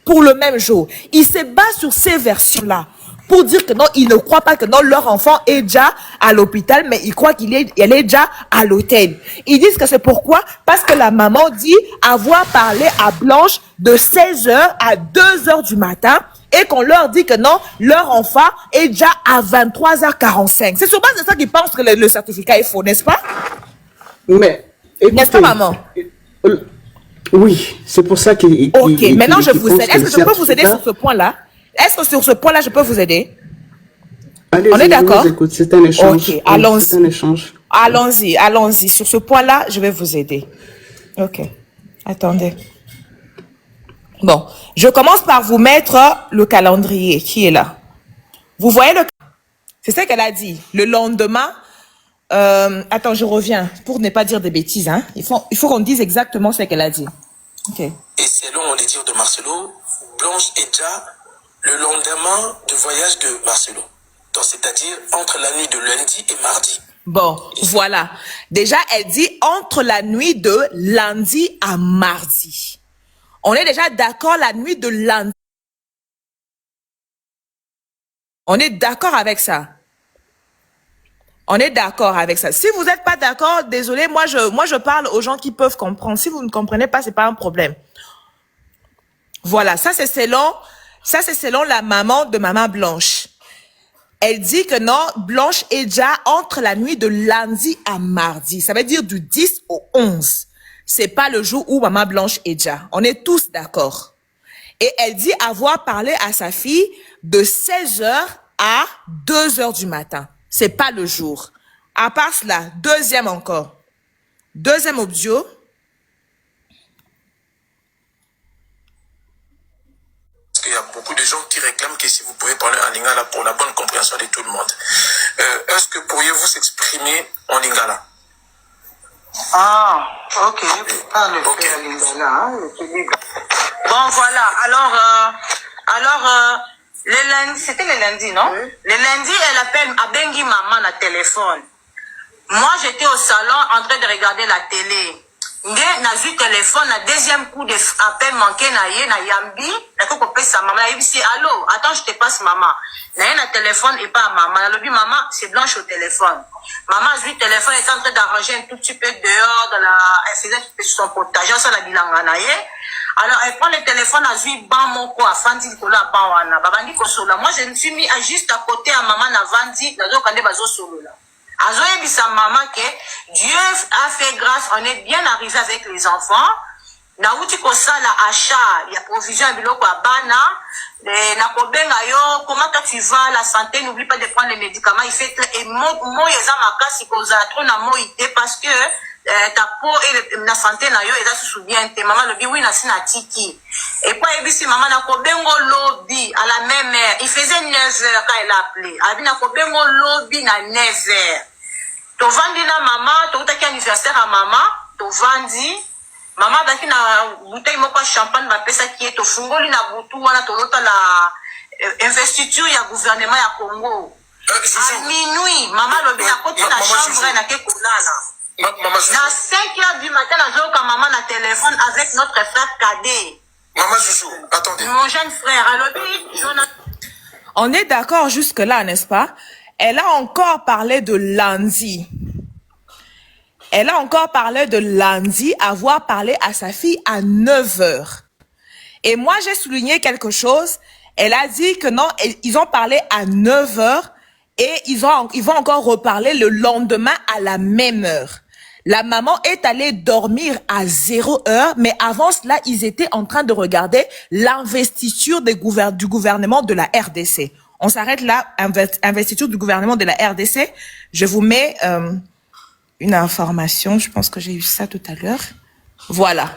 pour le même jour. Ils se basent sur ces versions-là pour dire que non, ils ne croient pas que non, leur enfant est déjà à l'hôpital, mais ils croient qu'elle est déjà à l'hôtel. Ils disent que c'est pourquoi? Parce que la maman dit avoir parlé à Blanche de 16h à 2h du matin et qu'on leur dit que non, leur enfant est déjà à 23h45. C'est sur base de ça qu'ils pensent que le certificat est faux, n'est-ce pas? Mais, écoutez, n'est-ce pas, maman? Oui, c'est pour ça qu'il... Ok, maintenant je vous aide. Est-ce que je peux vous aider sur ce point-là? Est-ce que sur ce point-là, je peux vous aider? Allez, on est d'accord? C'est un échange. Ok, allons-y. Allons-y. Sur ce point-là, je vais vous aider. Ok, attendez. Bon, je commence par vous mettre le calendrier qui est là. Vous voyez c'est ça qu'elle a dit. Le lendemain... attends, je reviens pour ne pas dire des bêtises. Hein. Il faut qu'on dise exactement ce qu'elle a dit. Ok. Et selon les dires de Marcelo, Blanche est déjà le lendemain du voyage de Marcelo. Donc, c'est-à-dire entre la nuit de lundi et mardi. Bon, voilà. Déjà, elle dit entre la nuit de lundi à mardi. On est déjà d'accord la nuit de lundi. On est d'accord avec ça. On est d'accord avec ça. Si vous n'êtes pas d'accord, désolé, moi je parle aux gens qui peuvent comprendre. Si vous ne comprenez pas, c'est pas un problème. Voilà, ça c'est selon la maman de maman Blanche. Elle dit que non, Blanche est déjà entre la nuit de lundi à mardi. Ça veut dire du 10 au 11. C'est pas le jour où maman Blanche est déjà. On est tous d'accord. Et elle dit avoir parlé à sa fille de 16h à 2h du matin. C'est pas le jour. À part cela, deuxième audio. Parce qu'il y a beaucoup de gens qui réclament que si vous pouvez parler en lingala pour la bonne compréhension de tout le monde. Est-ce que pourriez-vous s'exprimer en lingala? Ah, ok. Pas le faire en lingala. Hein, bon, voilà. Alors, le lundi, c'était le lundi, non? Oui. Le lundi, elle appelle Abengi maman à téléphone. Moi, j'étais au salon en train de regarder la télé. nde nazwi téléphone na deuxième coup de appel manqué na ye na yambi nako kopesa maman na yebisi allô attends je te passe maman na ye na téléphone et pas maman nalobi maman c'est Blanche au téléphone maman azwi téléphone est en train d'arranger un tout petit peu dehors dans la elle faisait son potager ça la bilanga na ye alors elle prend le téléphone azwi ban moko afandi likolo ya ban wana babandi kosola moi je me suis mis à juste à côté ya maman na vandi nazokande bazosolola azoyebisa maman que Dieu a fait grâce, on est bien arrivé avec les enfants. Nauti kosala achat, il y a provision biloko ya bana, na kobenga yo, comment toi tu vas, la santé, n'oublie pas de prendre les médicaments, il fait et moi yeza makasi kozala trop na moïté parce que ta peau et la santé na yo eza sous bien te maman lobi oui na sina tiki. Et puis ebisi maman na kobengo lobby à la même heure, il faisait 9h quand elle a appelé. Abi na kobengo lobby na 9h. Tovandi na maman, tokutaki anniversaire à maman, tovandi. Maman daki na bouteille moko champagne bapesa ki tofungoli na butu wana tolota la investiture ya gouvernement ya Congo. À minuit, maman lobi na koti na chambre na ke kolala. Na 5h du matin nazoka maman na téléphone avec notre frère cadet. Maman Joujou, attendez. Mon jeune frère, alobi Jonathan. On est d'accord jusque-là, n'est-ce pas? Elle a encore parlé de lundi. Elle a encore parlé de lundi, avoir parlé à sa fille à 9h. Et moi, j'ai souligné quelque chose. Elle a dit que non, ils ont parlé à 9h et ils vont encore reparler le lendemain à la même heure. La maman est allée dormir à 0h, mais avant cela, ils étaient en train de regarder l'investiture du gouvernement de la RDC. On s'arrête là, investiture du gouvernement de la RDC. Je vous mets une information, je pense que j'ai eu ça tout à l'heure. Voilà.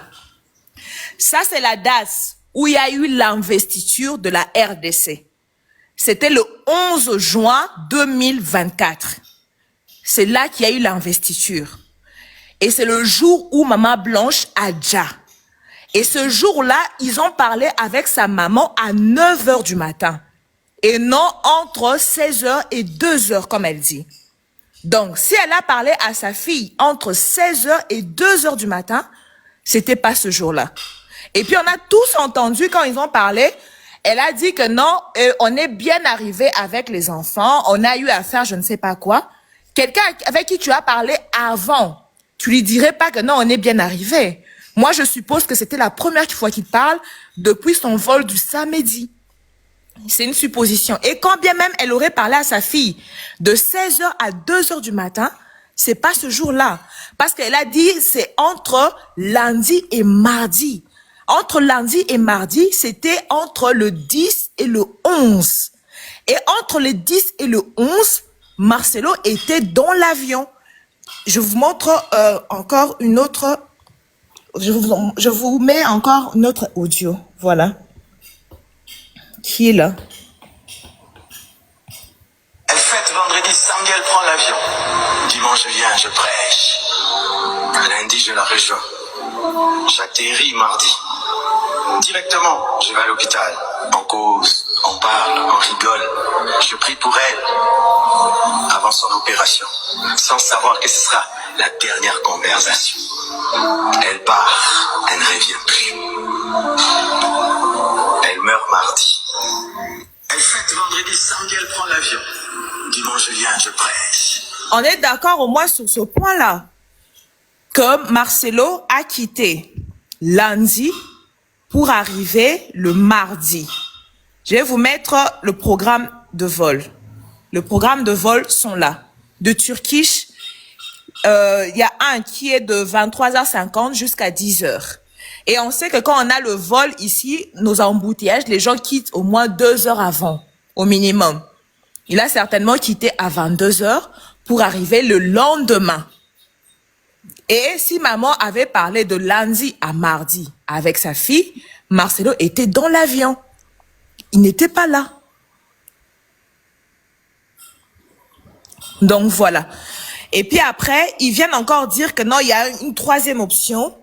Ça, c'est la date où il y a eu l'investiture de la RDC. C'était le 11 juin 2024. C'est là qu'il y a eu l'investiture. Et c'est le jour où Maman Blanche a déjà. Et ce jour-là, ils ont parlé avec sa maman à 9h du matin. Et non entre 16h et 2h, comme elle dit. Donc, si elle a parlé à sa fille entre 16h et 2h du matin, c'était pas ce jour-là. Et puis, on a tous entendu quand ils ont parlé, elle a dit que non, on est bien arrivé avec les enfants, on a eu à faire je ne sais pas quoi. Quelqu'un avec qui tu as parlé avant, tu lui dirais pas que non, on est bien arrivé. Moi, je suppose que c'était la première fois qu'il parle depuis son vol du samedi. C'est une supposition. Et quand bien même elle aurait parlé à sa fille de 16h à 2h du matin, c'est pas ce jour-là. Parce qu'elle a dit c'est entre lundi et mardi. Entre lundi et mardi, c'était entre le 10 et le 11. Et entre le 10 et le 11, Marcelo était dans l'avion. Je vous montre encore une autre... Je vous mets encore notre audio. Voilà. Qui est là? Elle fête vendredi, samedi elle prend l'avion. Dimanche je viens, je prêche. Lundi je la rejoins. J'atterris mardi. Directement, je vais à l'hôpital. On cause, on parle, on rigole. Je prie pour elle avant son opération, sans savoir que ce sera la dernière conversation. Elle part, elle ne revient plus. Elle meurt mardi. Elle fête vendredi, samedi, elle prend l'avion. Dimanche, je viens, je prêche. On est d'accord au moins sur ce point-là, que Marcelo a quitté lundi pour arriver le mardi. Je vais vous mettre le programme de vol. Le programme de vol sont là. De Turkish, il y a un qui est de 23h50 jusqu'à 10h. Et on sait que quand on a le vol ici, nos embouteillages, les gens quittent au moins 2 heures avant, au minimum. Il a certainement quitté à 22h pour arriver le lendemain. Et si maman avait parlé de lundi à mardi avec sa fille, Marcelo était dans l'avion. Il n'était pas là. Donc voilà. Et puis après, ils viennent encore dire que non, il y a une troisième option.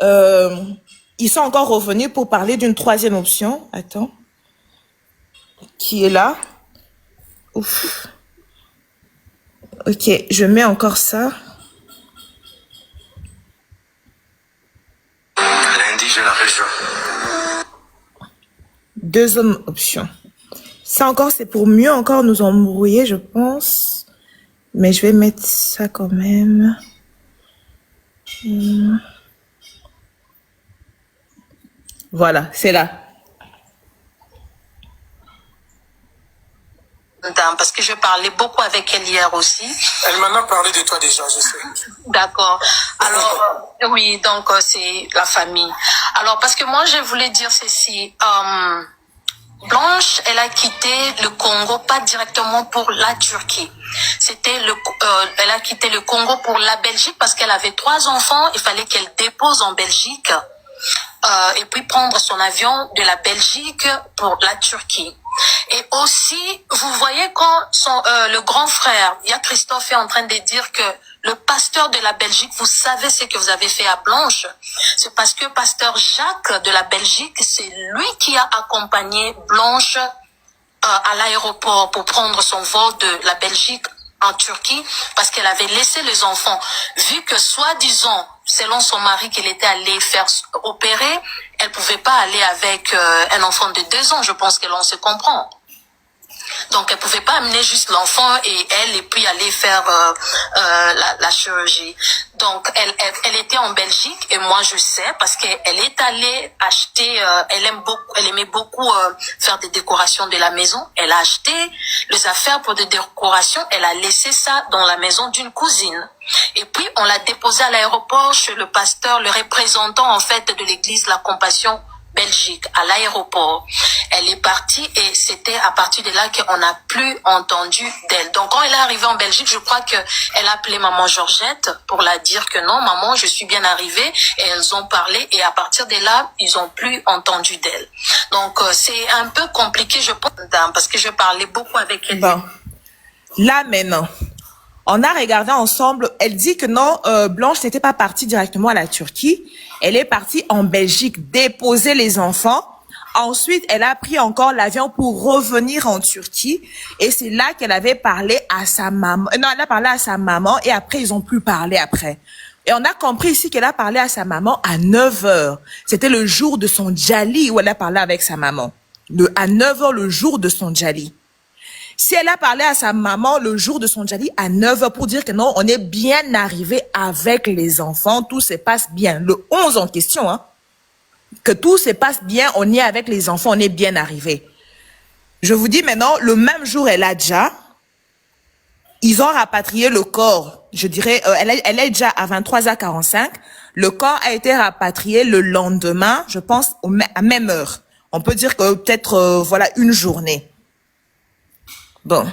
Ils sont encore revenus pour parler d'une troisième option. Attends. Qui est là? Ouf. Ok, je mets encore ça. je la rejoins. Deuxième option. Ça encore, c'est pour mieux encore nous embrouiller, je pense. Mais je vais mettre ça quand même. Voilà, c'est là. Parce que je parlais beaucoup avec elle hier aussi. Elle m'en a parlé de toi déjà, je sais. D'accord. Alors, oui, donc c'est la famille. Alors, parce que moi, je voulais dire ceci. Blanche, elle a quitté le Congo, pas directement pour la Turquie. Elle a quitté le Congo pour la Belgique parce qu'elle avait 3 enfants. Il fallait qu'elle dépose en Belgique et puis prendre son avion de la Belgique pour la Turquie. Et aussi, vous voyez quand le grand frère, il y a Christophe est en train de dire que le pasteur de la Belgique, vous savez ce que vous avez fait à Blanche. C'est parce que pasteur Jacques de la Belgique, c'est lui qui a accompagné Blanche à l'aéroport pour prendre son vol de la Belgique en Turquie parce qu'elle avait laissé les enfants. Vu que soi-disant, selon son mari, qu'elle était allée faire opérer, elle pouvait pas aller avec un enfant de 2 ans. Je pense que l'on se comprend. Donc, elle pouvait pas amener juste l'enfant et puis aller faire la chirurgie. Donc, elle était en Belgique et moi je sais parce qu'elle est allée acheter. Elle aimait beaucoup faire des décorations de la maison. Elle a acheté les affaires pour des décorations. Elle a laissé ça dans la maison d'une cousine. Et puis, on l'a déposé à l'aéroport chez le pasteur, le représentant en fait de l'église La Compassion Belgique, à l'aéroport. Elle est partie et c'était à partir de là qu'on n'a plus entendu d'elle. Donc quand elle est arrivée en Belgique, je crois qu'elle a appelé maman Georgette pour la dire que non, maman, je suis bien arrivée. Et elles ont parlé et à partir de là, ils ont plus entendu d'elle. Donc c'est un peu compliqué, je pense, parce que je parlais beaucoup avec elle. Bon, là maintenant, on a regardé ensemble. Elle dit que non, Blanche n'était pas partie directement à la Turquie. Elle est partie en Belgique déposer les enfants. Ensuite, elle a pris encore l'avion pour revenir en Turquie. Et c'est là qu'elle avait parlé à sa maman. Non, elle a parlé à sa maman et après, ils ont plus parlé après. Et on a compris ici qu'elle a parlé à sa maman à 9h. C'était le jour de son djali où elle a parlé avec sa maman. À 9h, le jour de son djali. Si elle a parlé à sa maman le jour de son djali à 9h pour dire que non, on est bien arrivé avec les enfants, tout se passe bien. Le 11 en question, hein. Que tout se passe bien, on est avec les enfants, on est bien arrivé. Je vous dis maintenant, le même jour, elle a déjà, ils ont rapatrié le corps. Je dirais, elle est déjà à 23h45. Le corps a été rapatrié le lendemain, je pense, à même heure. On peut dire que peut-être, voilà, une journée. Bon,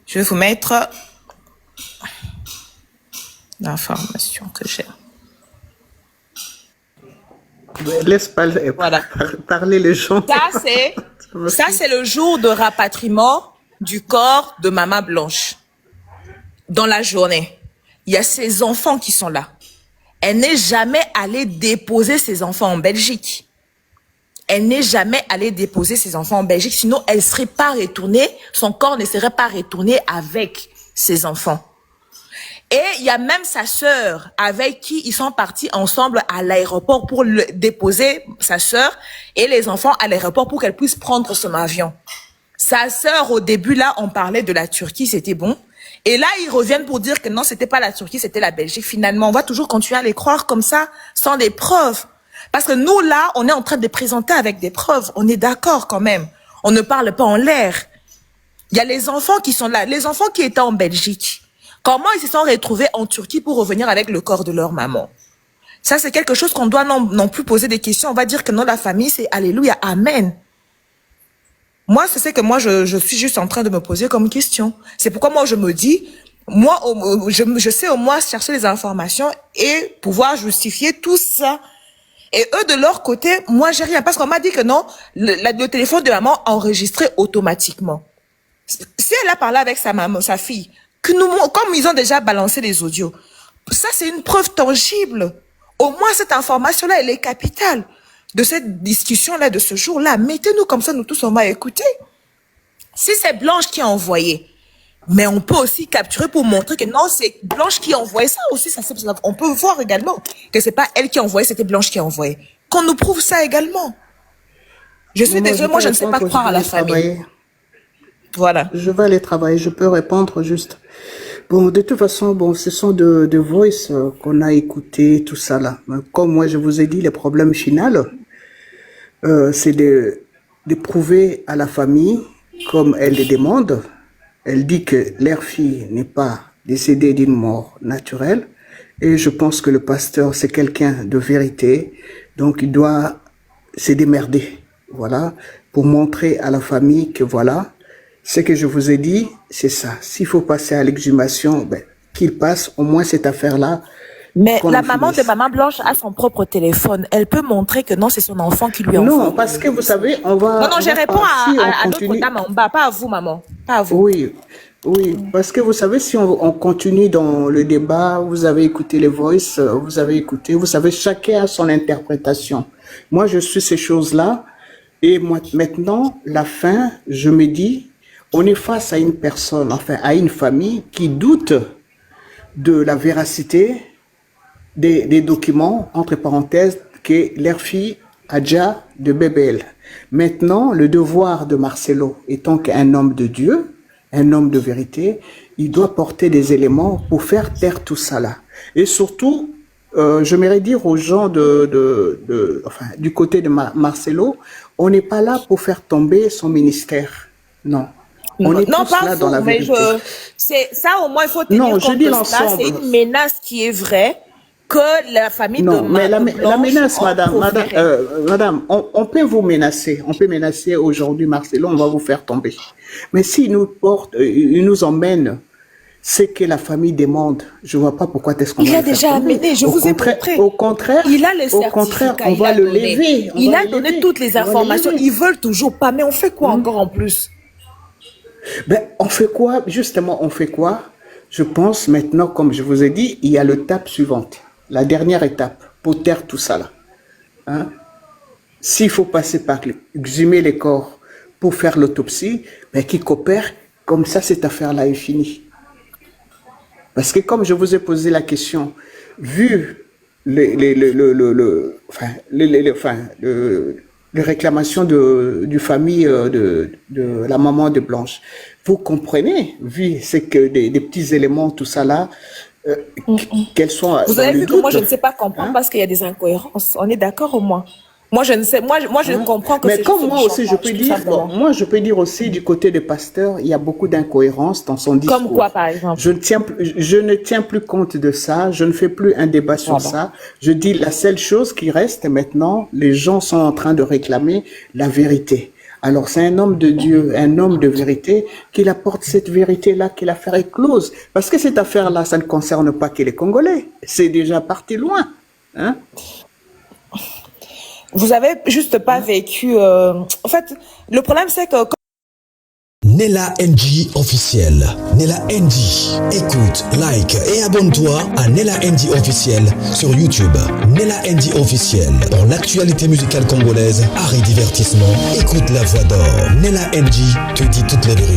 je vais vous mettre l'information que j'ai. Laisse pas Voilà. parler les gens. Ça, c'est le jour de rapatriement du corps de Maman Blanche. Dans la journée, il y a ses enfants qui sont là. Elle n'est jamais allée déposer ses enfants en Belgique. Elle n'est jamais allée déposer ses enfants en Belgique, sinon elle ne serait pas retournée, son corps ne serait pas retourné avec ses enfants. Et il y a même sa sœur avec qui ils sont partis ensemble à l'aéroport pour déposer sa sœur et les enfants à l'aéroport pour qu'elle puisse prendre son avion. Sa sœur, au début, là, on parlait de la Turquie, c'était bon. Et là, ils reviennent pour dire que non, c'était pas la Turquie, c'était la Belgique. Finalement, on va toujours continuer à les croire comme ça, sans des preuves. Parce que nous, là, on est en train de présenter avec des preuves. On est d'accord quand même. On ne parle pas en l'air. Il y a les enfants qui sont là. Les enfants qui étaient en Belgique. Comment ils se sont retrouvés en Turquie pour revenir avec le corps de leur maman? Ça, c'est quelque chose qu'on doit non plus poser des questions. On va dire que non, la famille, c'est Alléluia, Amen. Moi, c'est ce que moi, je suis juste en train de me poser comme question. C'est pourquoi moi, je me dis, moi, je sais au moins chercher les informations et pouvoir justifier tout ça. Et eux, de leur côté, moi, j'ai rien. Parce qu'on m'a dit que non, le téléphone de maman enregistrait automatiquement. Si elle a parlé avec sa maman, sa fille, que nous, comme ils ont déjà balancé les audios, ça, c'est une preuve tangible. Au moins, cette information-là, elle est capitale de cette discussion-là, de ce jour-là. Mettez-nous comme ça, nous tous, on va écouter. Si c'est Blanche qui a envoyé, mais on peut aussi capturer pour montrer que non, c'est Blanche qui a envoyé ça aussi. On peut voir également que c'est pas elle qui a envoyé, c'était Blanche qui a envoyé. qu'on nous prouve ça également. Je suis désolée, moi je ne sais pas croire à la famille. Voilà. Je vais aller travailler, je peux répondre juste. Bon, de toute façon, bon, ce sont de voice qu'on a écouté, tout ça là. Comme moi je vous ai dit, le problème final, c'est de prouver à la famille, comme elle le demande, elle dit que leur fille n'est pas décédée d'une mort naturelle. Et je pense que le pasteur, c'est quelqu'un de vérité. Donc, il doit se démerder. Voilà. Pour montrer à la famille que voilà, ce que je vous ai dit, c'est ça. S'il faut passer à l'exhumation, ben, qu'il passe au moins cette affaire-là. Mais la maman de Maman Blanche a son propre téléphone. Elle peut montrer que non, c'est son enfant qui lui envoie. Non, parce que vous savez, on va... Non, je réponds à l'autre dame en bas. Pas à vous, maman. Pas à vous. Oui, parce que vous savez, si on continue dans le débat, vous avez écouté les voices, vous avez écouté, vous savez, chacun a son interprétation. Moi, je suis ces choses-là, et moi, maintenant, la fin, je me dis, on est face à une personne, enfin, à une famille qui doute de la véracité des documents, entre parenthèses, que leur fille Adja de Bébel. Maintenant, le devoir de Marcelo, étant qu'un homme de Dieu, un homme de vérité, il doit porter des éléments pour faire taire tout ça là. Et surtout, j'aimerais dire aux gens enfin, du côté de Marcelo, on n'est pas là pour faire tomber son ministère. Non. On est tous là dans la vérité. C'est ça, au moins, il faut tenir compte de cela. C'est une menace qui est vraie que la famille non, de mais la menace, madame, on peut vous menacer. On peut menacer aujourd'hui Marcelo, on va vous faire tomber. Mais s'il nous porte, il nous emmène, c'est que la famille demande. Je vois pas pourquoi est-ce qu'on va il a déjà amené, je vous ai montré. Au contraire, il a les certificats, on va le lever. Il a donné toutes les informations. Ils veulent toujours pas, mais on fait quoi encore en plus? Ben, on fait quoi? Justement, on fait quoi? Je pense maintenant, comme je vous ai dit, il y a l'étape suivante. La dernière étape pour taire tout ça là. Hein? S'il faut passer par exhumer les corps pour faire l'autopsie, ben, qui coopère, comme ça cette affaire-là est finie. Parce que comme je vous ai posé la question, vu les réclamations du famille de la maman de Blanche, vous comprenez, vu c'est que des petits éléments, tout ça là, qu'elles sont. Vous avez vu que moi je ne sais pas comprendre parce qu'il y a des incohérences. On est d'accord au moins. Moi je ne sais, moi je ne comprends que. Mais comme moi aussi je peux dire, moi je peux dire aussi du côté des pasteurs, il y a beaucoup d'incohérences dans son discours. Comme quoi par exemple? Je ne tiens plus compte de ça. Je ne fais plus un débat sur ça. Je dis la seule chose qui reste maintenant, les gens sont en train de réclamer la vérité. Alors c'est un homme de Dieu, un homme de vérité, qu'il apporte cette vérité-là, que l'affaire est close. Parce que cette affaire-là, ça ne concerne pas que les Congolais. C'est déjà parti loin. Hein? Vous avez juste pas vécu... En fait, le problème c'est que... Nella NG officiel. Nella NG. Écoute, like et abonne-toi à Nella NG officiel sur YouTube. Nella NG officiel. Pour l'actualité musicale congolaise, art et divertissement, écoute la voix d'or. Nella NG te dit toutes les vérités.